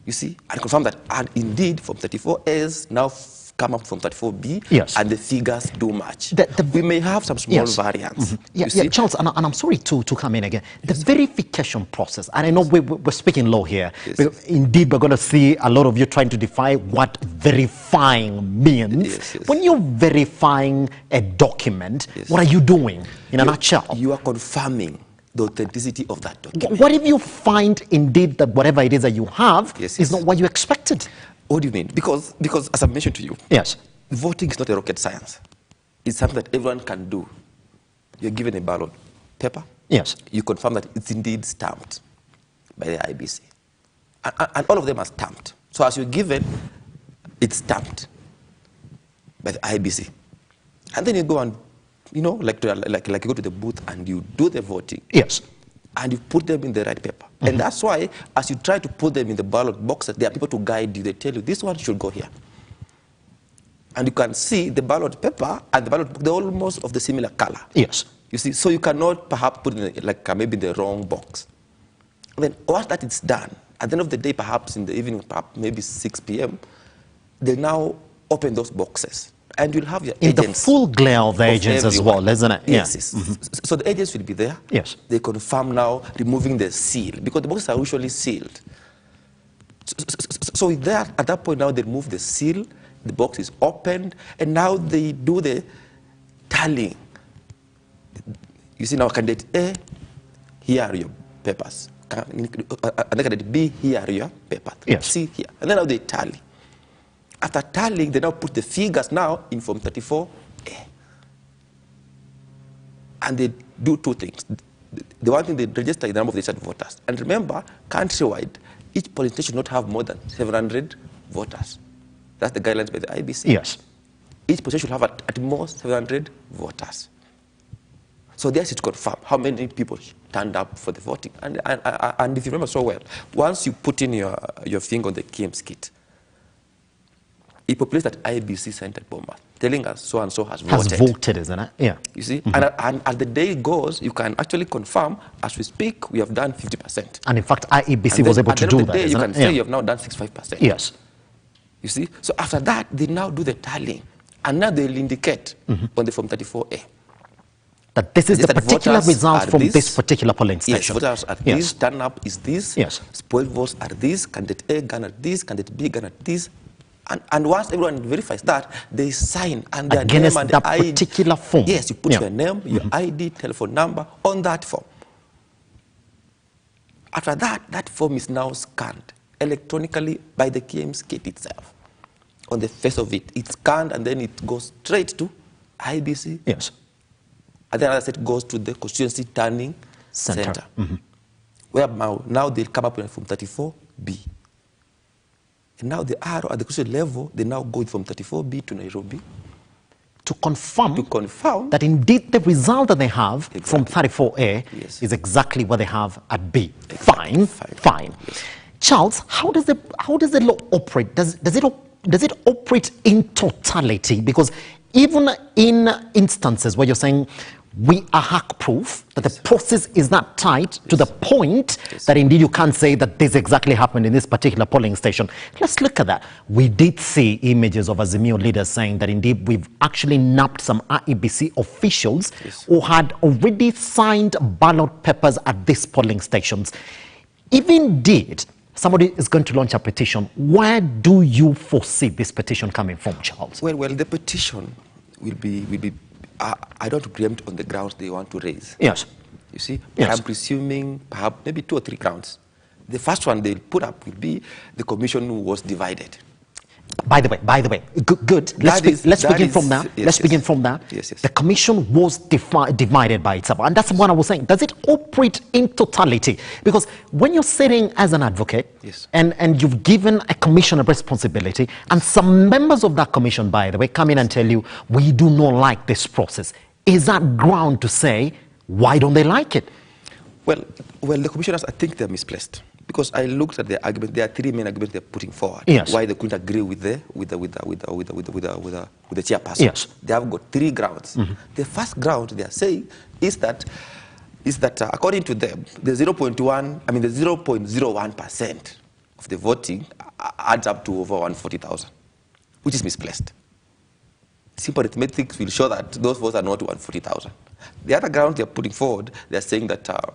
you see, and confirm that indeed Form 34S now come up from 34B, yes, and the figures do match. We may have some small variants. Charles, and I'm sorry to come in again. The verification process, and I know we're speaking law here. Indeed, we're going to see a lot of you trying to define what verifying means. When you're verifying a document, what are you doing in a nutshell? You are confirming the authenticity of that document. What if you find indeed that whatever it is that you have is not what you expected? What do you mean? Because as I mentioned to you, yes, voting is not a rocket science. It's something that everyone can do. You're given a ballot paper. Yes. You confirm that it's indeed stamped by the IBC. And all of them are stamped. So as you're given, it's stamped by the IBC. And then you go and, you know, like you go to the booth and you do the voting. Yes. And you put them in the right paper. And that's why, as you try to put them in the ballot boxes, there are people to guide you. They tell you, this one should go here. And you can see the ballot paper and the ballot book, they're almost of the similar color. Yes. You see, so you cannot perhaps put it in maybe the wrong box. And then once that is done, at the end of the day, perhaps in the evening, perhaps maybe 6 p.m., they now open those boxes. And you'll have your agents. In the full glare of the agents as well, isn't it? Yes. So the agents will be there. Yes. They confirm now removing the seal, because the boxes are usually sealed. So there, at that point now, they remove the seal, the box is opened, and now they do the tallying. You see now, candidate A, here are your papers. And candidate B, here are your papers. Yes. See here. And then now they tally. After tallying, they now put the figures now in Form 34A. And they do two things. The one thing, they register the number of registered voters. And remember, countrywide, each polling station should not have more than 700 voters. That's the guidelines by the IBC. Yes. Each polling station should have at most 700 voters. So there should confirm how many people turned up for the voting. And if you remember so well, once you put in your finger on the KM's kit, it populates that IBC center bomber, telling us so and so has voted. Has voted, isn't it? Yeah. You see, and as the day goes, you can actually confirm, as we speak, we have done 50%. And in fact, IEBC was able to do that. At the end of the day, you can say you have now done 65%. Yes. You see, so after that, they now do the tallying, and now they'll indicate on the Form 34A. That this is the particular result from this particular polling station. Yes, voters are this, turn up is this, spoiled votes are this, candidate A garnered this, candidate B garnered this. And once everyone verifies that, they sign and their name and that ID. particular form. Yes, you put your name, your ID, telephone number on that form. After that, that form is now scanned electronically by the KM's kit itself. On the face of it, it's scanned and then it goes straight to IBC. Yes. And then, as I said, it goes to the constituency turning center. where now they'll come up with Form 34B. And now the arrow at the crucial level, they now go from 34B to Nairobi. To confirm that indeed the result that they have from 34A is exactly what they have at B. Fine. Yes. Charles, how does the law operate? Does it operate in totality? Because even in instances where you're saying we are hack-proof, that the process is not tight to the point that indeed you can't say that this exactly happened in this particular polling station. Let's look at that. We did see images of Azimio leaders saying that indeed we've actually nabbed some IEBC officials who had already signed ballot papers at these polling stations. If indeed somebody is going to launch a petition, where do you foresee this petition coming from, Charles? Well, the petition will be I don't preempt on the grounds they want to raise. Yes. You see, I'm presuming perhaps maybe 2 or 3 grounds. The first one they'll put up will be the commission was divided. By the way, good. Let's begin from that. Let's begin from that. Yes. The commission was divided by itself. And that's what I was saying. Does it operate in totality? Because when you're sitting as an advocate and you've given a commission a responsibility, and some members of that commission, by the way, come in and tell you, we do not like this process, is that ground to say, why don't they like it? Well, the commissioners, I think they're misplaced. Because I looked at the argument, there are 3 main arguments they're putting forward. Why they couldn't agree with the chairperson. Yes. They have got 3 grounds. The first ground they are saying is that according to them, the 0.01% of the voting adds up to over 140,000, which is misplaced. Simple arithmetic will show that those votes are not 140,000. The other ground they are putting forward, they are saying that at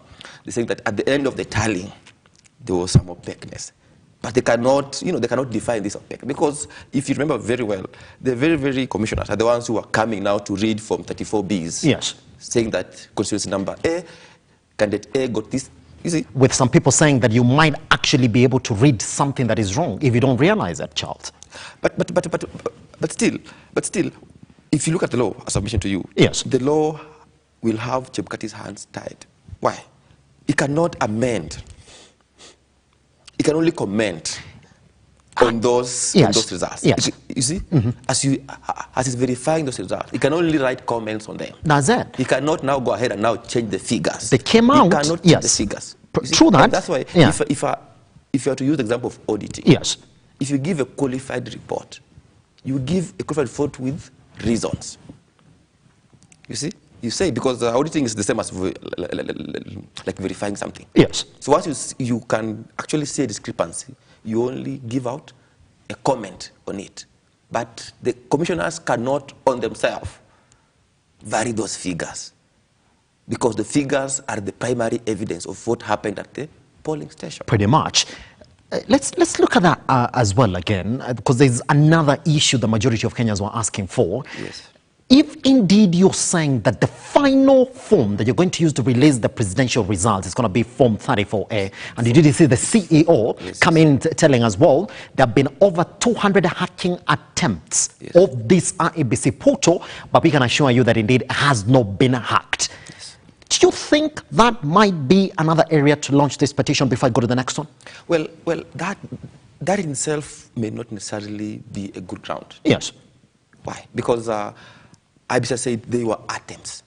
the end of the tallying, there was some opaqueness. But they cannot define this opaque. Because if you remember very well, the very commissioners are the ones who are coming now to read from 34Bs. Yes. Saying that constituency number A, candidate A got this. You see? With some people saying that you might actually be able to read something that is wrong if you don't realize that, Charles. But still, if you look at the law, as I mentioned to you, the law will have Chebukati's hands tied. Why? He cannot amend. He can only comment on those results. You see, as he's verifying those results, he can only write comments on them. That's it. He cannot now go ahead and now change the figures. They came out. He cannot change the figures. True that. And that's why, if you are to use the example of auditing, if you give a qualified report, you give a qualified report with reasons. You see? You say, because auditing is the same as like verifying something. Yes. So once you can actually see a discrepancy, you only give out a comment on it. But the commissioners cannot on themselves vary those figures, because the figures are the primary evidence of what happened at the polling station. Pretty much. Let's look at that as well again, because there's another issue the majority of Kenyans were asking for. Yes. If indeed you're saying that the final form that you're going to use to release the presidential results is going to be Form 34A, and you did see the CEO come in telling us, well, there have been over 200 hacking attempts of this IEBC portal, but we can assure you that indeed it has not been hacked. Do you think that might be another area to launch this petition before I go to the next one? Well, that in itself may not necessarily be a good ground. Yes. Why? Because IBC said they were attempts.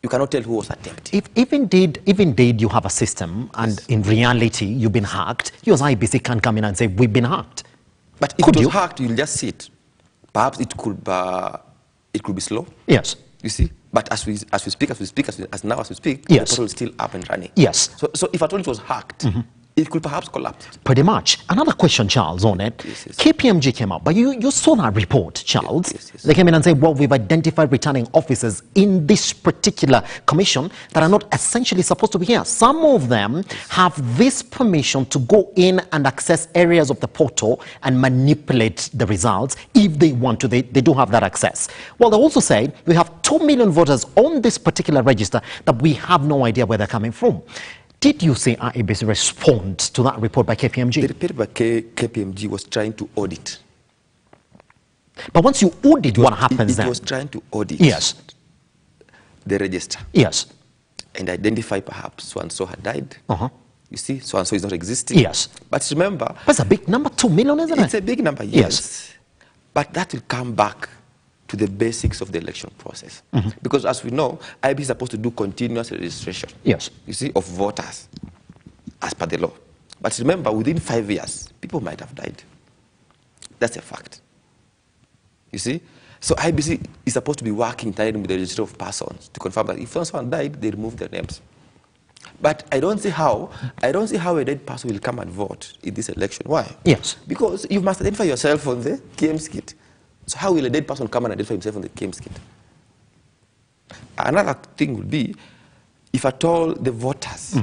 You cannot tell who was attempting. If indeed you have a system and in reality you've been hacked, you as IBC can come in and say, we've been hacked. But if it was hacked, you'll just see it. Perhaps it could be slow. Yes. You see? But as we speak, the portal is still up and running. Yes. So if at all it was hacked, it could perhaps collapse. Pretty much. Another question, Charles, on it. KPMG came out, but you saw that report, Charles. They came in and said, well, we've identified returning officers in this particular commission that are not essentially supposed to be here. Some of them have this permission to go in and access areas of the portal and manipulate the results if they want to. They do have that access. Well, they also say we have 2 million voters on this particular register that we have no idea where they're coming from. Did you see IEBC respond to that report by KPMG? The report by KPMG was trying to audit. But once you audit, what happens then? It was trying to audit the register. Yes. and identify perhaps so-and-so had died. You see, so-and-so is not existing. Yes. But remember... That's a big number, 2 million, isn't it? It's a big number, yes. But that will come back to the basics of the election process. Because as we know, IEBC is supposed to do continuous registration. Yes. You see, of voters, as per the law. But remember, within 5 years, people might have died. That's a fact. You see? So IEBC is supposed to be working in tandem with the registry of persons to confirm that if someone died, they remove their names. But I don't see how a dead person will come and vote in this election. Why? Yes. Because you must identify yourself on the KM's kit. So how will a dead person come and identify himself on the KM's kit? Another thing would be, if at all the voters...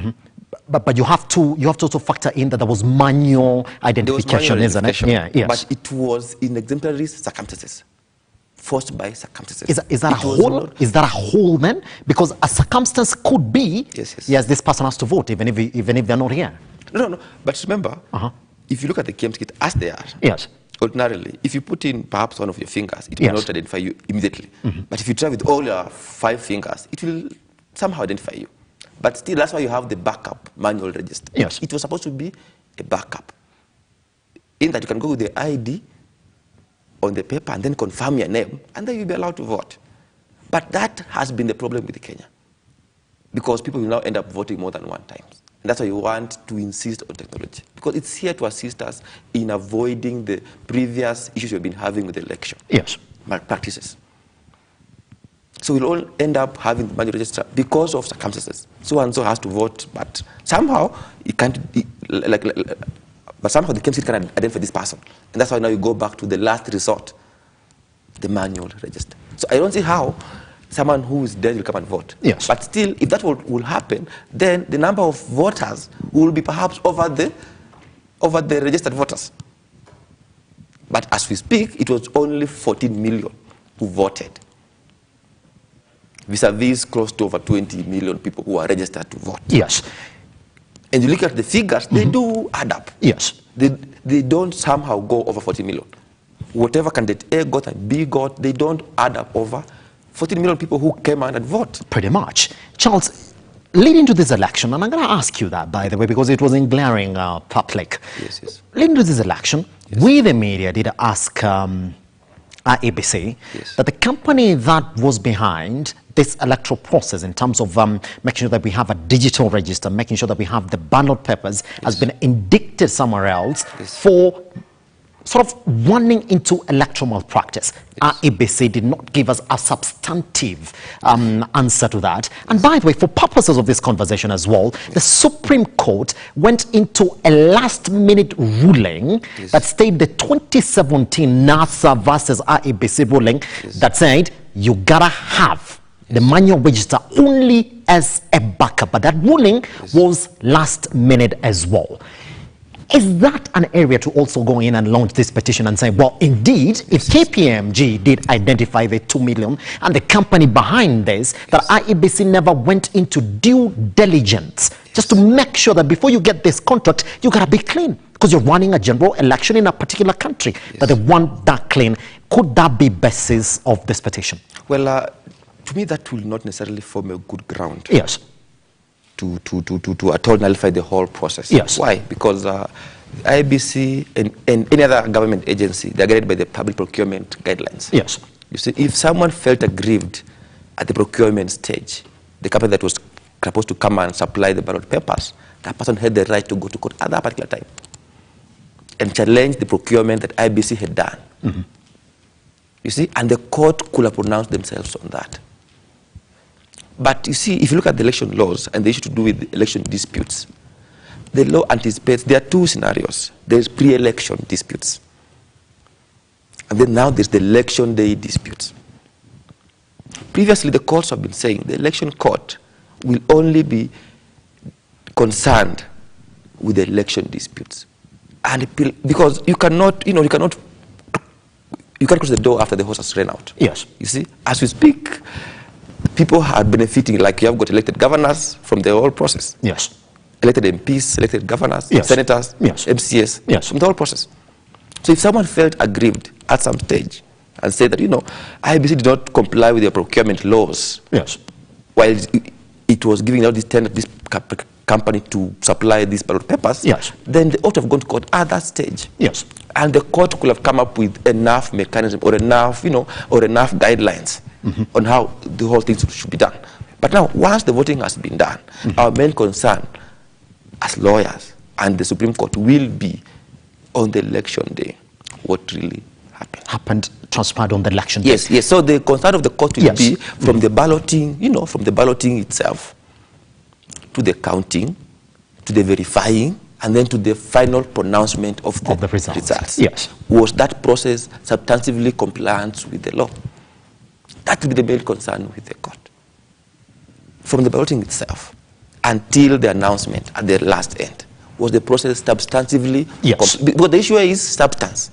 But you have to also factor in that there was manual identification, isn't it? Yeah, yes. But it was in exemplary circumstances. Forced by circumstances. Is that a whole? Is that a whole then? Because a circumstance could be, yes, this person has to vote even if they're not here. No. But remember, if you look at the KM's kit as they are, yes, ordinarily, if you put in perhaps one of your fingers, it will not identify you immediately. But if you try with all your 5 fingers, it will somehow identify you. But still, that's why you have the backup manual register. Yes. It was supposed to be a backup. In that you can go with the ID on the paper and then confirm your name, and then you'll be allowed to vote. But that has been the problem with Kenya, because people will now end up voting more than one time. And that's why you want to insist on technology, because it's here to assist us in avoiding the previous issues we've been having with the election. Yes. Malpractices. So we'll all end up having the manual register because of circumstances. So-and-so has to vote, but somehow it can't, but somehow the KMC can identify this person. And that's why now you go back to the last resort, the manual register. So I don't see how someone who is dead will come and vote. Yes. But still, if that will happen, then the number of voters will be perhaps over the registered voters. But as we speak, it was only 14 million who voted, vis-a-vis close to over 20 million people who are registered to vote. Yes. And you look at the figures, they do add up. Yes. They don't somehow go over 40 million. Whatever candidate A got and B got, they don't add up over 14 million people who came out and vote. Pretty much. Charles, leading to this election, and I'm going to ask you that, by the way, because it was in glaring public. Yes. Leading to this election, we, the media, did ask IEBC that the company that was behind this electoral process in terms of making sure that we have a digital register, making sure that we have the ballot papers, has been indicted somewhere else for sort of running into electoral malpractice. IEBC did not give us a substantive answer to that. And by the way, for purposes of this conversation as well, the Supreme Court went into a last-minute ruling that stated the 2017 NASA versus IEBC ruling that said you gotta have the manual register only as a backup. But that ruling was last minute as well. Is that an area to also go in and launch this petition and say, well, indeed, if KPMG did identify the 2 million and the company behind this, that IEBC never went into due diligence just to make sure that before you get this contract, you got to be clean because you're running a general election in a particular country, that they want that clean. Could that be basis of this petition? Well, to me, that will not necessarily form a good ground. Yes. To at all nullify the whole process. Yes. Why? Because IEBC and any other government agency, they are guided by the public procurement guidelines. Yes. You see, if someone felt aggrieved at the procurement stage, the company that was supposed to come and supply the ballot papers, that person had the right to go to court at that particular time and challenge the procurement that IEBC had done. You see, and the court could have pronounced themselves on that. But you see, if you look at the election laws and the issue to do with election disputes, the law anticipates there are 2 scenarios. There's pre-election disputes. And then now there's the election day disputes. Previously, the courts have been saying the election court will only be concerned with the election disputes. And because you cannot close the door after the horse has run out. Yes. You see, as we speak, people are benefiting, like you have got elected governors from the whole process. Yes. Elected MPs, elected governors, yes. senators, yes. MCS, yes. from the whole process. So if someone felt aggrieved at some stage and said that, IEBC did not comply with your procurement laws, yes. while it was giving out this tender, this company to supply these ballot papers, yes, then they ought to have gone to court at that stage. Yes. And the court could have come up with enough mechanism or enough, or enough guidelines on how the whole thing should be done. But now, once the voting has been done, our main concern as lawyers and the Supreme Court will be on the election day, what really happened. Transpired on the election day. Yes, yes. So the concern of the court will be from the balloting, from the balloting itself, to the counting, to the verifying, and then to the final pronouncement of the results. Yes. Was that process substantively compliant with the law? That will be the main concern with the court. From the balloting itself until the announcement at the last end, was the process substantively? Yes. Because the issue is substance.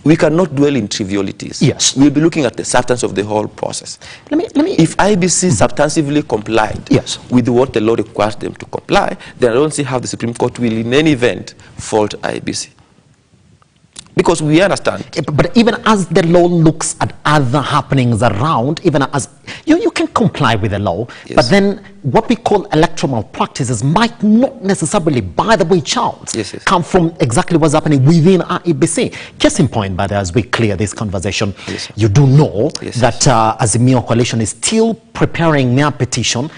We cannot dwell in trivialities. Yes. We'll be looking at the substance of the whole process. Let me. If IBC substantively complied with what the law requires them to comply, then I don't see how the Supreme Court will in any event fault IBC. Because we understand. But even as the law looks at other happenings around, even as you can comply with the law, but then what we call electoral practices might not necessarily, by the way, Charles, come from exactly what's happening within IEBC. Case in point, by the way, as we clear this conversation, you do know that Azimio Coalition is still preparing their petition.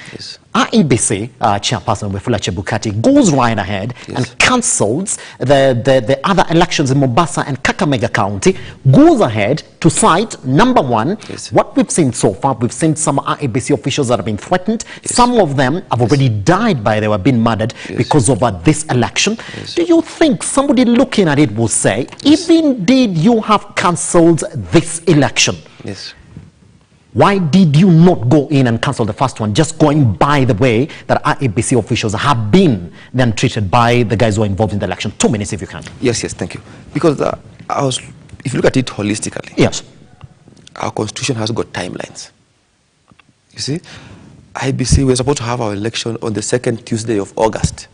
IEBC chairperson Wefula Chebukati goes right ahead and cancels the other elections in Mombasa and Kakamega County, goes ahead to cite, number one, what we've seen so far. We've seen some IEBC officials that have been threatened. Some of them have already died by they were being murdered because of this election. Do you think somebody looking at it will say, even did you have cancelled this election? Why did you not go in and cancel the first one, just going by the way that IEBC officials have been then treated by the guys who are involved in the election? 2 minutes if you can. Yes, thank you. Because if you look at it holistically, our constitution has got timelines. You see, IEBC, we're supposed to have our election on the second Tuesday of August.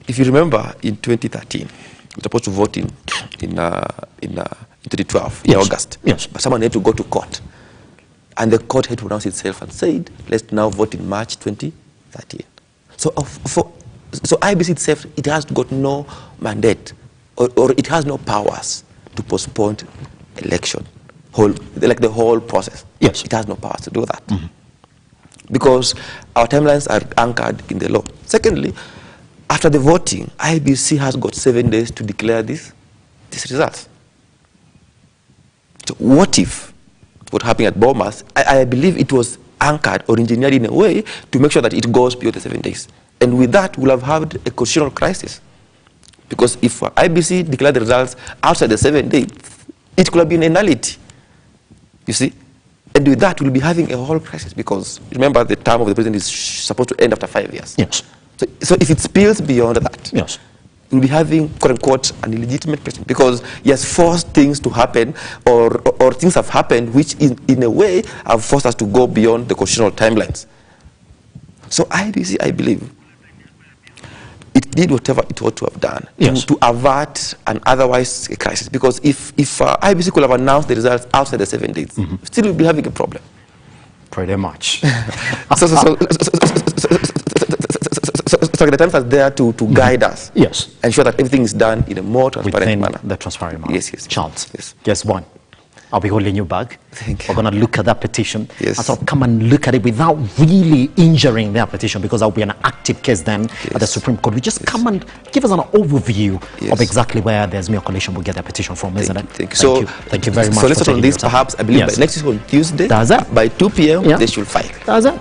If you remember, in 2013, we're supposed to vote in 2012, in August. But someone had to go to court. And the court had to pronounce itself and said, let's now vote in March 2013. So IEBC itself, it has got no mandate or it has no powers to postpone election, like the whole process. It has no powers to do that. Because our timelines are anchored in the law. Secondly, after the voting, IEBC has got 7 days to declare this results. So what if what happened at Bomas, I believe it was anchored or engineered in a way to make sure that it goes beyond the 7 days. And with that, we'll have had a constitutional crisis. Because if IEBC declared the results outside the 7 days, it could have been a nullity. You see? And with that, we'll be having a whole crisis because remember the term of the president is supposed to end after 5 years. So if it spills beyond that, we'll be having, quote unquote, an illegitimate president because he has forced things to happen or things have happened which in a way have forced us to go beyond the constitutional timelines. So IEBC, I believe, it did whatever it ought to have done to avert an otherwise a crisis. Because if IEBC could have announced the results outside the 7 days, still we'll be having a problem. Pretty much. So the times are there to guide us. Ensure that everything is done in a more transparent manner. The transparent manner. Yes. Charles, guess what? I'll be holding you back. Thank you. We're going to look at that petition and sort of come and look at it without really injuring their petition because that'll be an active case then at the Supreme Court. We just come and give us an overview of exactly where the Azimio Coalition will get their petition from, isn't it? Thank you very much. So let's start on this perhaps, I believe, by next week on Tuesday. By 2 p.m. they should file.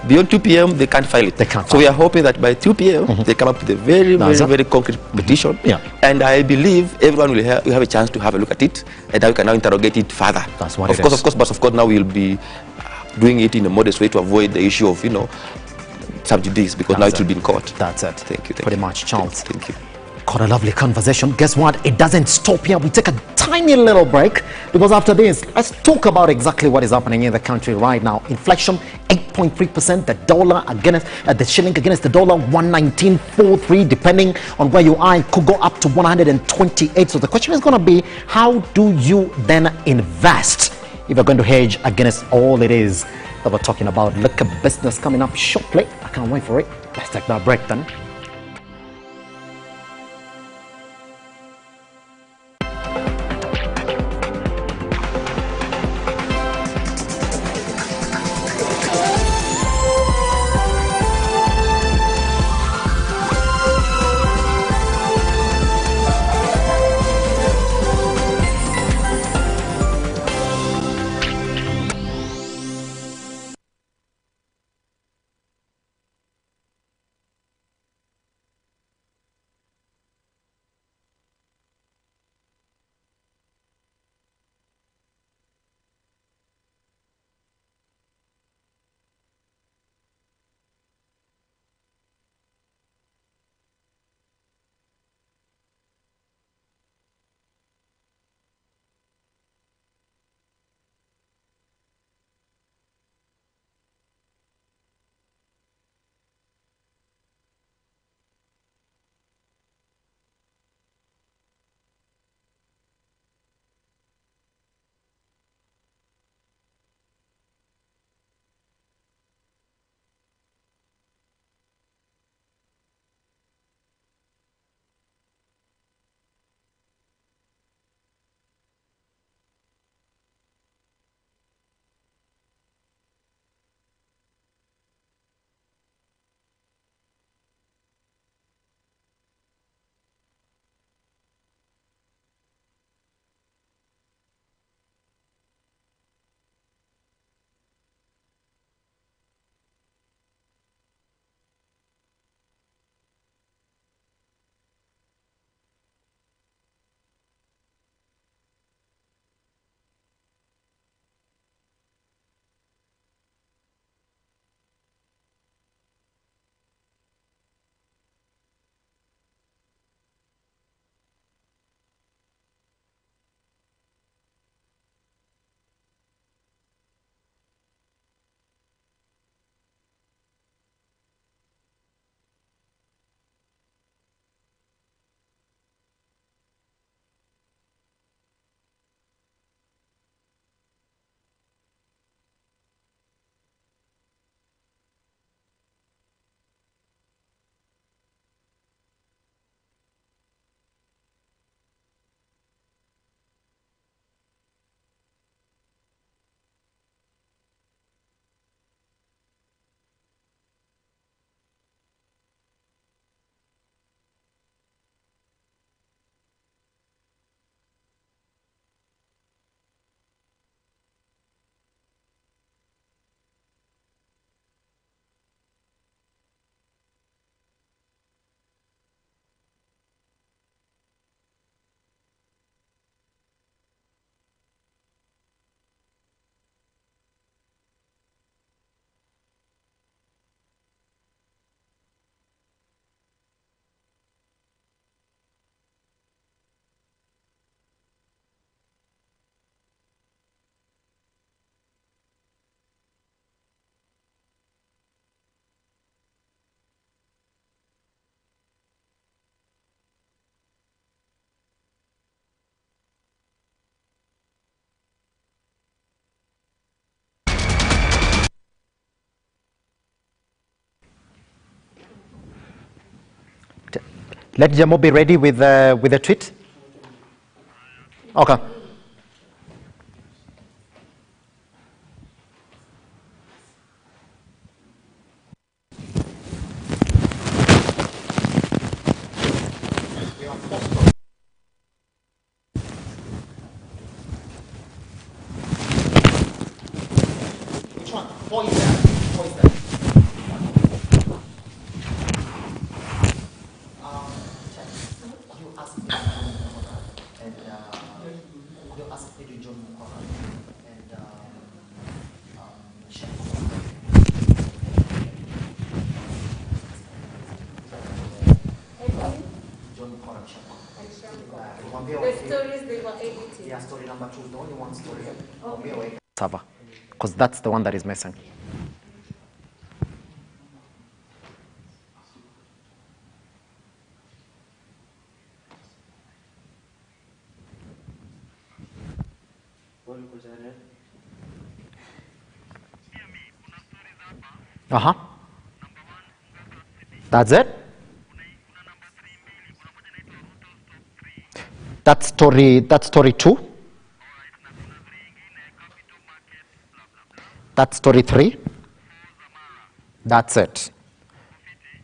Beyond 2 p.m. they can't file it. So we are hoping that by 2 p.m. they come up with a very concrete petition. And I believe everyone will have a chance to have a look at it and we can now interrogate it further. That's what Of course, now we'll be doing it in a modest way to avoid the issue of, sub judice, because now it will be in court. That's it. Thank you. Pretty much, Charles. Thank you. Quite a lovely conversation. Guess what? It doesn't stop here. We take a tiny little break because after this, let's talk about exactly what is happening in the country right now. Inflation, 8.3%. The dollar against the shilling against the dollar, 119.43. Depending on where you are, it could go up to 128. So the question is going to be, how do you then invest if you're going to hedge against all it is that we're talking about liquor business coming up shortly. I can't wait for it. Let's take that break then. Let Jamo be ready with the tweet. Okay. Which one? Poison. You asked me and you asked me to join Mukora and John Mukora The stories they were editing. Yeah, story number 2, the only one story. Okay. Server, because that's the one that is missing. That's it. That's story 2. That's story 3. That's it.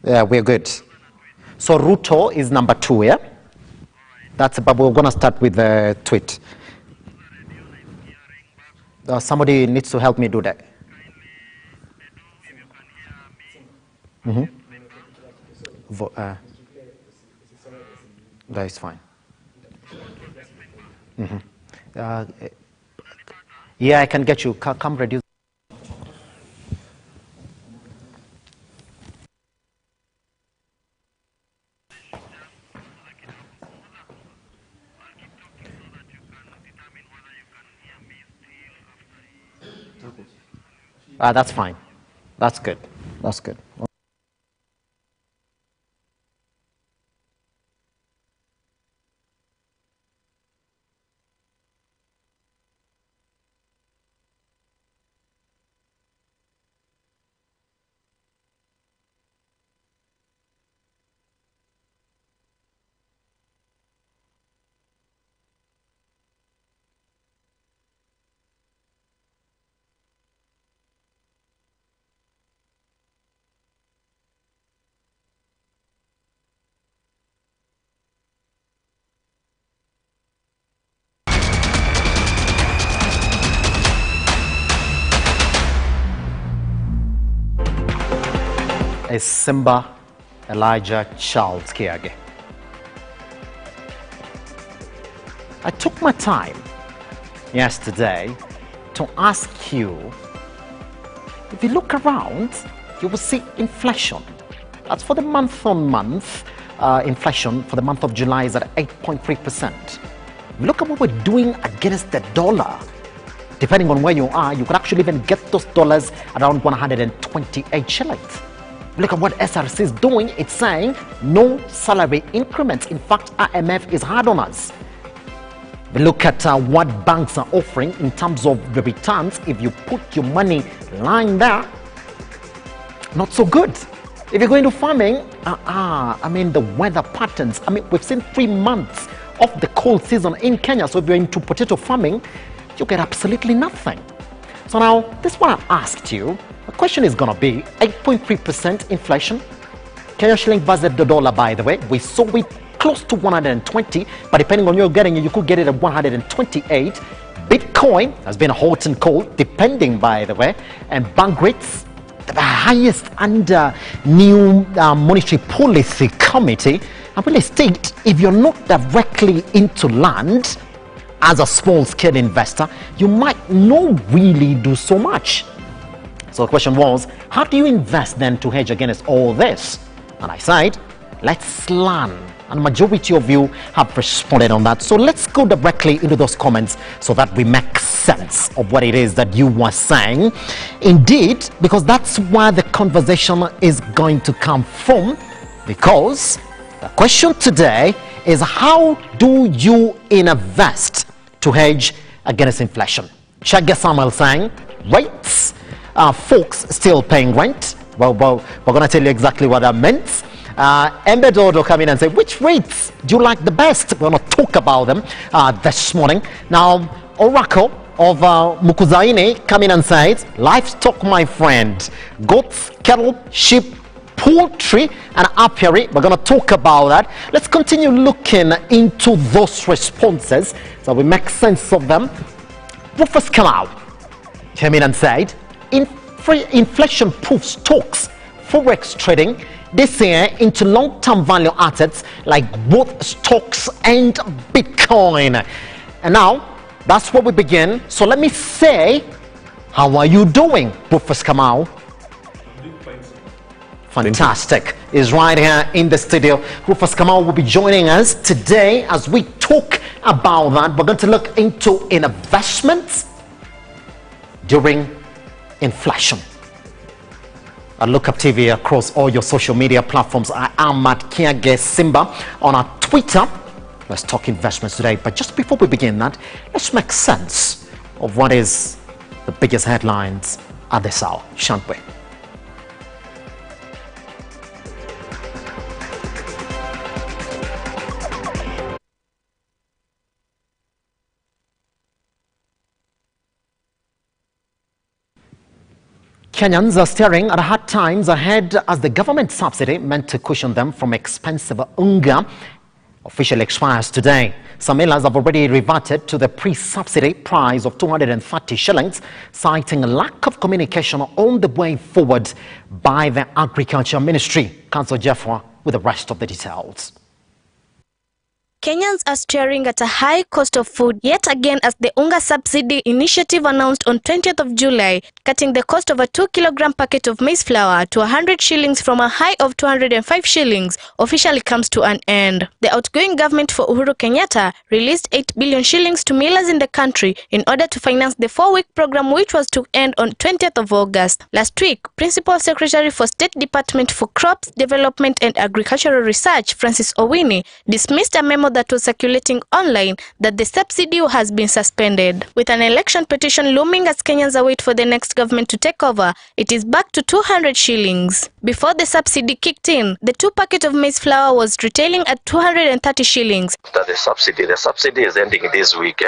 Yeah, we're good. So Ruto is number 2, yeah? That's, but we're going to start with the tweet. Somebody needs to help me do that. That is fine. Yeah, I can get you. Come reduce. That's fine. That's good. That's good. Is Simba Elijah Charles Kiage. I took my time yesterday to ask you, if you look around, you will see inflation. That's for the month-on-month inflation for the month of July is at 8.3%. Look at what we're doing against the dollar. Depending on where you are, you could actually even get those dollars around 128 shillings. Look at what SRC is doing. It's saying no salary increments. In fact, IMF is hard on us. Look at what banks are offering in terms of the returns. If you put your money lying there, not so good. If you're going to farming, I mean, the weather patterns. I mean, we've seen 3 months of the cold season in Kenya. So if you're into potato farming, you get absolutely nothing. So now, this is what I've asked you. The question is going to be 8.3% inflation. Kenya shilling versus the dollar, by the way. We saw it close to 120, but depending on you're getting it, you could get it at 128. Bitcoin has been hot and cold, depending, by the way. And bank rates, the highest under new monetary policy committee. I really state, if you're not directly into land as a small-scale investor, you might not really do so much. So the question was, how do you invest then to hedge against all this? And I said, let's learn. And the majority of you have responded on that. So let's go directly into those comments so that we make sense of what it is that you were saying. Indeed, because that's where the conversation is going to come from. Because the question today is, how do you invest to hedge against inflation? Kiage Simba saying, rates. Folks still paying rent. Well, we're going to tell you exactly what that meant. Embedodo come in and say, which rates do you like the best? We're going to talk about them this morning. Now, Oracle of Mukuzaini come in and says, livestock, my friend, goats, cattle, sheep, poultry, and apiary. We're going to talk about that. Let's continue looking into those responses so we make sense of them. Rufus Kamau came in and said, inflation-proof stocks, forex trading this year into long-term value assets like both stocks and Bitcoin. And now, that's where we begin. So let me say, how are you doing, Professor Kamau? Fantastic. Is right here in the studio. Rufus Kamau will be joining us today as we talk about that. We're going to look into investments during inflation. At Look Up TV across all your social media platforms. I am at Kiage Simba on our Twitter. Let's talk investments today. But just before we begin that, let's make sense of what is the biggest headlines at this hour, shan't we? Kenyans are staring at hard times ahead as the government subsidy meant to cushion them from expensive unga officially expires today. Some millers have already reverted to the pre-subsidy price of 230 shillings, citing a lack of communication on the way forward by the Agriculture Ministry. Councillor Jeffwa with the rest of the details. Kenyans are staring at a high cost of food yet again as the Unga Subsidy Initiative announced on 20th of July, cutting the cost of a 2-kilogram packet of maize flour to 100 shillings from a high of 205 shillings, officially comes to an end. The outgoing government for Uhuru Kenyatta released 8 billion shillings to millers in the country in order to finance the 4-week program, which was to end on 20th of August. Last week, Principal Secretary for State Department for Crops, Development and Agricultural Research, Francis Owini, dismissed a memo that was circulating online that the subsidy has been suspended. With an election petition looming as Kenyans await for the next government to take over, it is back to 200 shillings. Before the subsidy kicked in, the 2 packet of maize flour was retailing at 230 shillings. The subsidy is ending this week.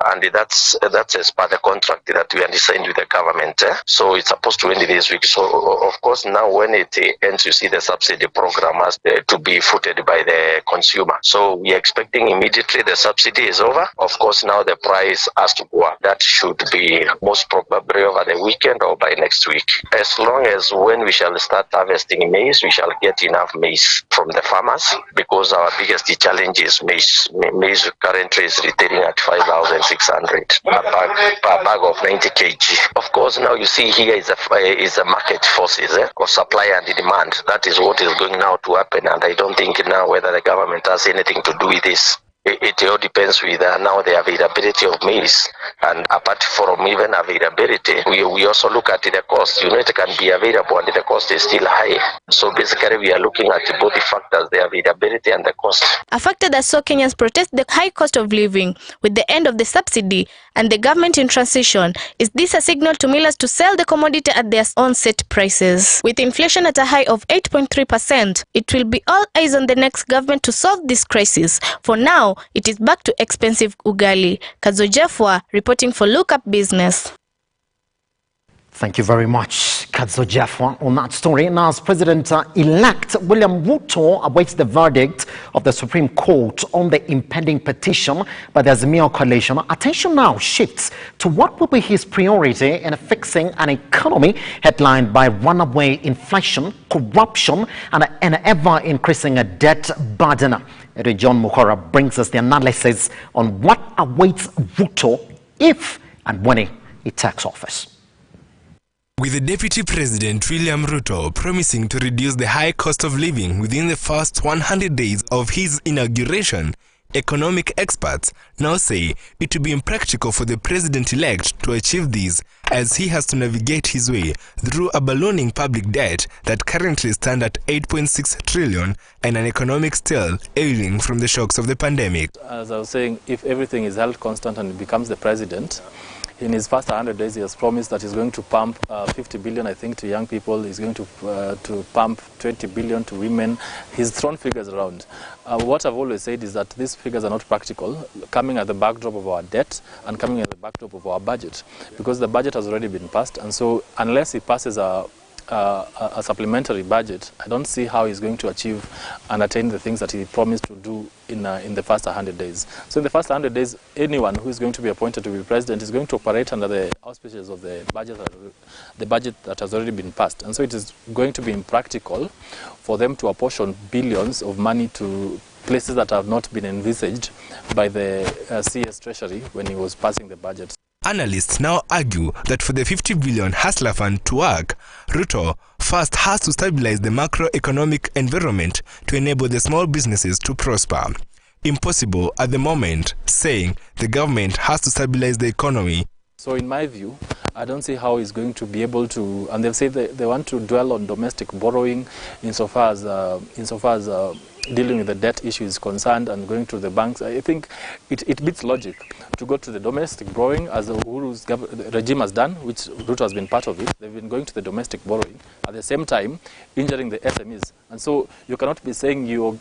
And that's as per the contract that we had signed with the government. So it's supposed to end this week. So of course now when it ends, you see the subsidy program has to be footed by the consumer. So we are expecting immediately the subsidy is over. Of course now the price has to go up. That should be most probably over the weekend or by next week. As long as when we shall start harvesting maize, we shall get enough maize from the farmers, because our biggest challenge is maize. Maize currently is retailing at 5,600 per bag of 90 kg. Of course, now you see here is a market forces of supply and demand. That is what is going now to happen, and I don't think now whether the government has anything to do with this. It all depends with now the availability of maize, and apart from even availability, we also look at the cost. It can be available and the cost is still high. So basically we are looking at both the factors, the availability and the cost. A factor that saw Kenyans protest the high cost of living with the end of the subsidy and the government in transition. Is this a signal to millers to sell the commodity at their own set prices? With inflation at a high of 8.3%, it will be all eyes on the next government to solve this crisis. For now, it is back to expensive ugali. Kazo Jeffwa reporting for Look Up Business. Thank you very much, Kazo Jeffwa, on that story. Now, as President-elect William Ruto awaits the verdict of the Supreme Court on the impending petition by the Azimio coalition, attention now shifts to what will be his priority in fixing an economy headlined by runaway inflation, corruption, and an ever-increasing debt burden. John Mukora brings us the analysis on what awaits Ruto if and when he takes office. With the Deputy President William Ruto promising to reduce the high cost of living within the first 100 days of his inauguration, economic experts now say it will be impractical for the president-elect to achieve this, as he has to navigate his way through a ballooning public debt that currently stands at 8.6 trillion and an economic still ailing from the shocks of the pandemic. As I was saying, if everything is held constant and he becomes the president, in his first 100 days, he has promised that he's going to pump 50 billion, I think, to young people. He's going to pump 20 billion to women. He's thrown figures around. What I've always said is that these figures are not practical, coming at the backdrop of our debt and coming at the backdrop of our budget, because the budget has already been passed. And so unless he passes a supplementary budget, I don't see how he's going to achieve and attain the things that he promised to do in the first 100 days. So in the first 100 days, anyone who is going to be appointed to be president is going to operate under the auspices of the budget that has already been passed. And so it is going to be impractical for them to apportion billions of money to places that have not been envisaged by the CS Treasury when he was passing the budget. Analysts now argue that for the 50 billion Hustler Fund to work, Ruto first has to stabilize the macroeconomic environment to enable the small businesses to prosper. Impossible at the moment, saying the government has to stabilize the economy. So in my view, I don't see how he's going to be able to, and they've said they want to dwell on domestic borrowing insofar as dealing with the debt issue is concerned and going to the banks. I think it beats logic to go to the domestic borrowing as the Uhuru's regime has done, which Ruto has been part of it. They've been going to the domestic borrowing at the same time injuring the SMEs. And so you cannot be saying your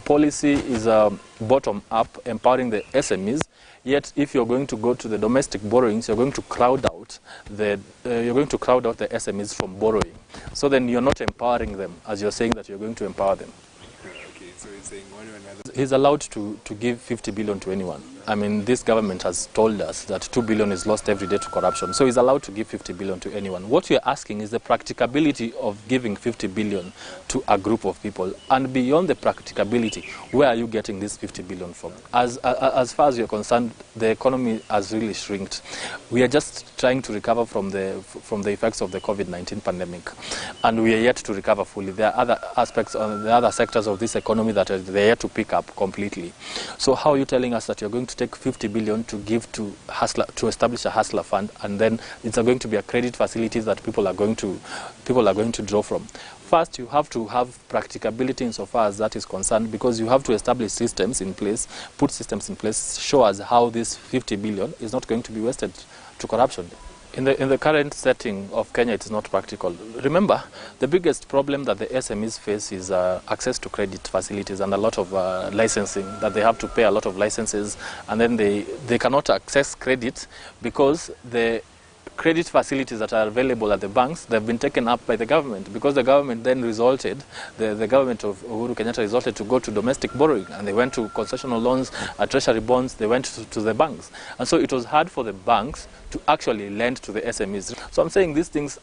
policy is bottom up, empowering the SMEs, Yet, if you're going to go to the domestic borrowings, you're going to crowd out the SMEs from borrowing. So then you're not empowering them, as you're saying that you're going to empower them. Okay, so you're saying one way or another. He's allowed to give 50 billion to anyone. I mean, this government has told us that 2 billion is lost every day to corruption. So he's allowed to give 50 billion to anyone. What you're asking is the practicability of giving 50 billion to a group of people. And beyond the practicability, where are you getting this 50 billion from? As far as you're concerned, the economy has really shrinked. We are just trying to recover from the effects of the COVID-19 pandemic. And we are yet to recover fully. There are other aspects, the other sectors of this economy that they're yet to pick up completely. So how are you telling us that you're going to take 50 billion to give to Hustler, to establish a Hustler fund, and then it's going to be a credit facility that people are going to draw from? First, you have to have practicability insofar as that is concerned, because you have to establish systems in place, put systems in place, show us how this 50 billion is not going to be wasted to corruption. In the current setting of Kenya, it is not practical. Remember, the biggest problem that the SMEs face is access to credit facilities and a lot of licensing, that they have to pay a lot of licenses, and then they cannot access credit because the credit facilities that are available at the banks, they've been taken up by the government, because the government then resorted, the government of Uhuru Kenyatta resorted to go to domestic borrowing, and they went to concessional loans, treasury bonds, they went to the banks. And so it was hard for the banks to actually lend to the SMEs. So I'm saying these things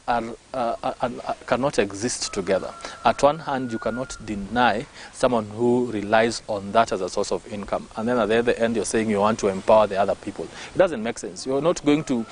cannot exist together. At one hand, you cannot deny someone who relies on that as a source of income, and then at the other end, you're saying you want to empower the other people. It doesn't make sense. You're not going to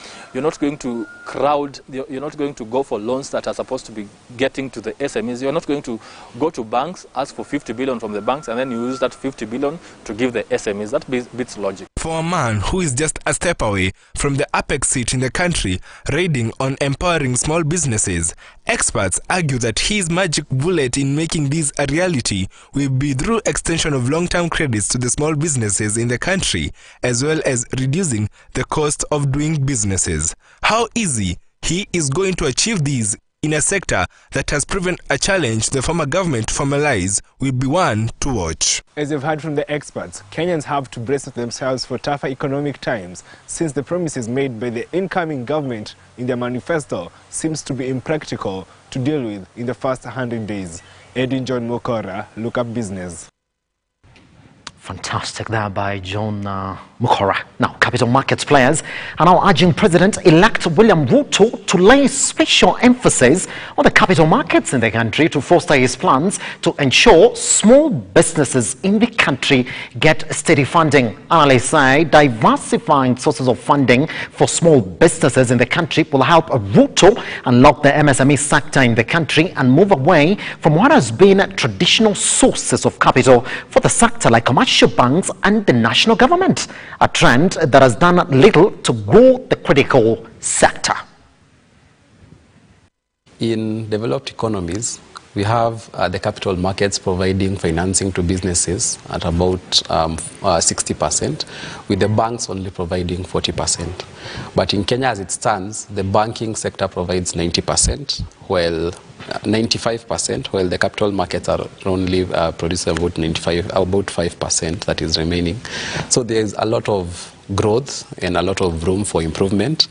crowd. You're not going to go for loans that are supposed to be getting to the SMEs. You're not going to go to banks, ask for 50 billion from the banks, and then you use that 50 billion to give the SMEs. That beats logic. For a man who is just a step away from the apex seat in the country, raiding on empowering small businesses, experts argue that his magic bullet in making this a reality will be through extension of long-term credits to the small businesses in the country, as well as reducing the cost of doing businesses. How easy he is going to achieve these in a sector that has proven a challenge the former government to formalize will be one to watch. As you've heard from the experts, Kenyans have to brace themselves for tougher economic times, since the promises made by the incoming government in their manifesto seems to be impractical to deal with in the first 100 days. Edwin John Mokora, Look Up Business. Fantastic there by John Mukora. Now, capital markets players are now urging President-elect William Ruto to lay special emphasis on the capital markets in the country to foster his plans to ensure small businesses in the country get steady funding. Analysts say diversifying sources of funding for small businesses in the country will help Ruto unlock the MSME sector in the country and move away from what has been traditional sources of capital for the sector like commercial banks and the national government, a trend that has done little to grow the critical sector. In developed economies, we have the capital markets providing financing to businesses at about 60%, with the banks only providing 40%. But in Kenya, as it stands, the banking sector provides 90%, while 95%, while the capital markets are only producing about 5% that is remaining. So there is a lot of growth and a lot of room for improvement,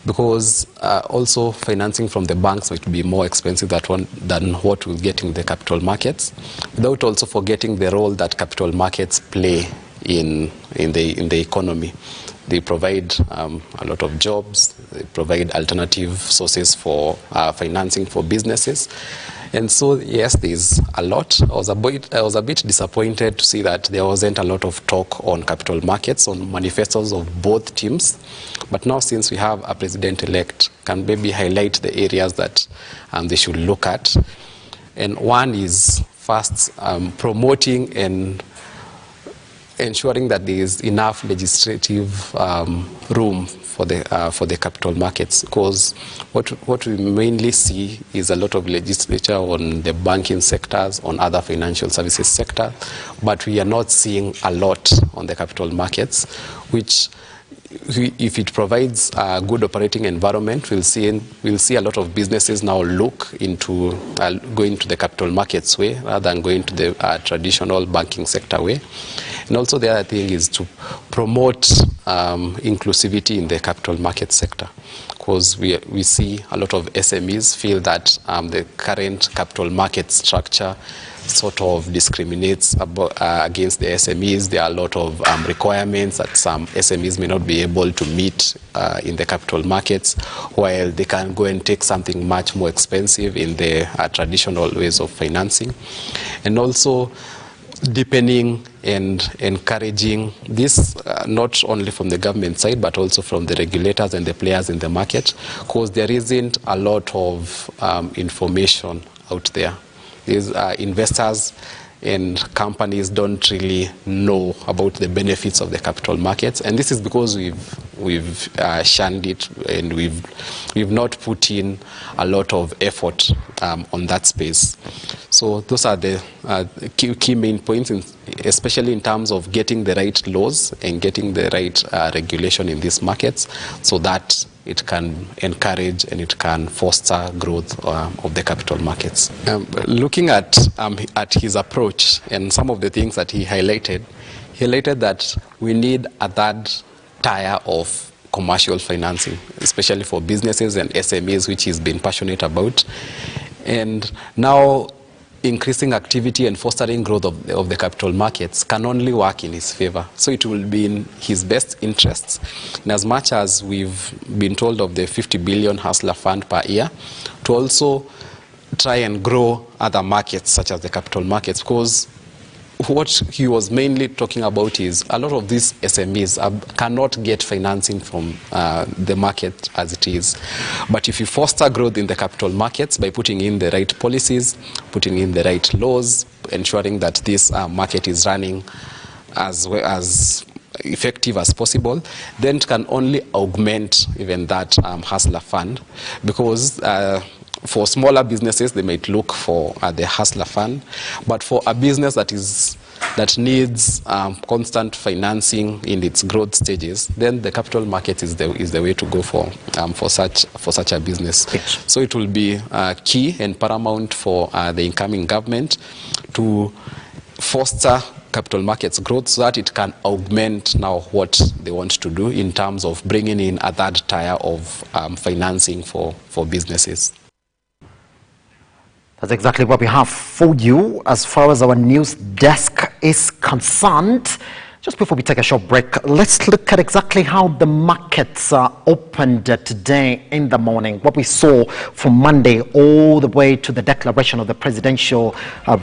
because also financing from the banks might be more expensive than what we get in the capital markets, without also forgetting the role that capital markets play in the economy. They provide a lot of jobs, they provide alternative sources for financing for businesses. And so, yes, there's a lot. I was a bit disappointed to see that there wasn't a lot of talk on capital markets, on manifestos of both teams. But now, since we have a president-elect, can maybe highlight the areas that they should look at. And one is first promoting and ensuring that there is enough legislative room for the capital markets, because what we mainly see is a lot of legislature on the banking sectors, on other financial services sector, but we are not seeing a lot on the capital markets, which if it provides a good operating environment, we'll see a lot of businesses now look into going to the capital markets way rather than going to the traditional banking sector way. And also the other thing is to promote inclusivity in the capital market sector, because we see a lot of SMEs feel that the current capital market structure sort of discriminates against the SMEs. There are a lot of requirements that some SMEs may not be able to meet in the capital markets, while they can go and take something much more expensive in the traditional ways of financing. And also deepening and encouraging this, not only from the government side, but also from the regulators and the players in the market, because there isn't a lot of information out there. These investors and companies don't really know about the benefits of the capital markets, and this is because we've shunned it, and we've not put in a lot of effort on that space. So those are the key main points, especially in terms of getting the right laws and getting the right regulation in these markets, so that it can encourage and it can foster growth of the capital markets. Looking at his approach and some of the things that he highlighted that we need a third tier of commercial financing, especially for businesses and SMEs, which he's been passionate about. And now increasing activity and fostering growth of the capital markets can only work in his favor. So it will be in his best interests, in as much as we've been told of the 50 billion hustler fund per year, to also try and grow other markets such as the capital markets, because what he was mainly talking about is a lot of these SMEs cannot get financing from the market as it is. But if you foster growth in the capital markets by putting in the right policies, putting in the right laws, ensuring that this market is running as effective as possible, then it can only augment even that hustler fund, because for smaller businesses, they might look for the hustler fund, but for a business that needs constant financing in its growth stages, then the capital market is the way to go for such a business. So it will be key and paramount for the incoming government to foster capital markets growth, so that it can augment now what they want to do in terms of bringing in a third tier of financing for businesses. That's exactly what we have for you as far as our news desk is concerned. Just before we take a short break, let's look at exactly how the markets opened today in the morning. What we saw from Monday all the way to the declaration of the presidential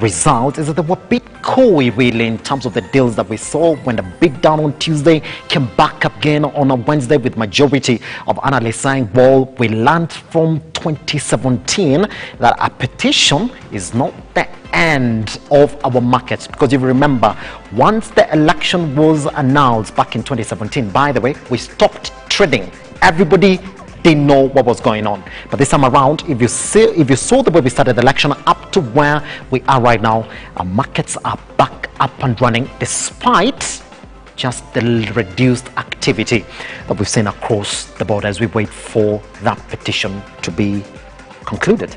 results is that they were a bit coy, really, in terms of the deals that we saw. When the big down on Tuesday came back up again on a Wednesday, with majority of analysts saying, well, we learned from 2017 that a petition is not the end of our markets, because if you remember, once the election was announced back in 2017, by the way, we stopped trading. Everybody didn't know what was going on. But this time around, if you saw the way we started the election up to where we are right now, our markets are back up and running, despite just the reduced activity that we've seen across the board as we wait for that petition to be concluded.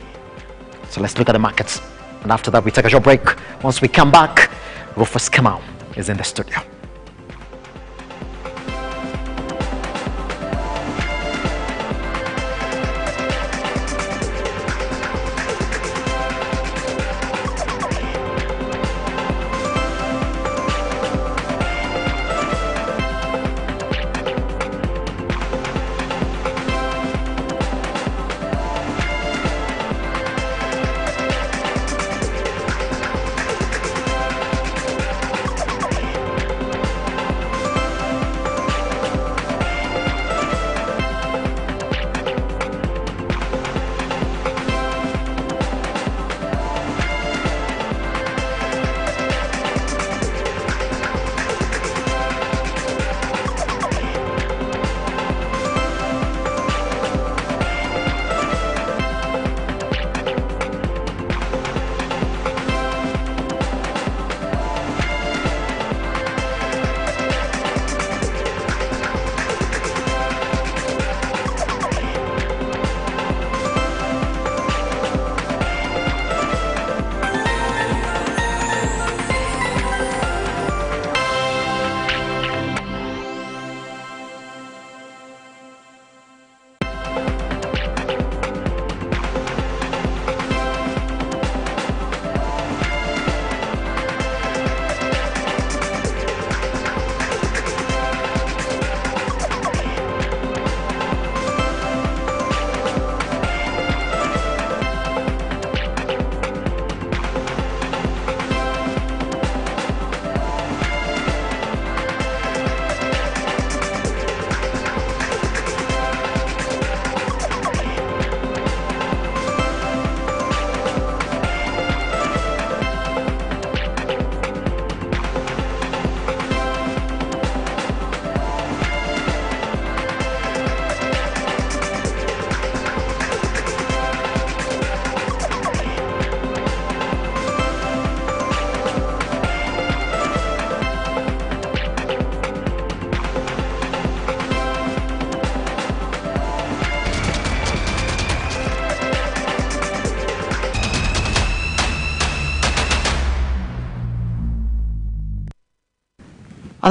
So let's look at the markets. And after that, we take a short break. Once we come back, Rufus Kamau is in the studio.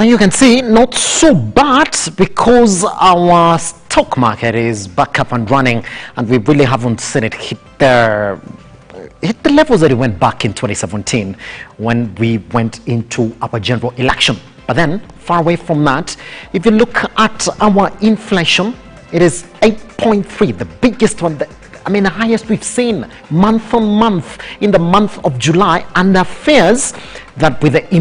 Well, you can see not so bad because our stock market is back up and running, and we really haven't seen it hit the levels that it went back in 2017 when we went into our general election. But then, far away from that, if you look at our inflation, it is 8.3, the biggest one, the highest we've seen month on month in the month of July, and the fears that with the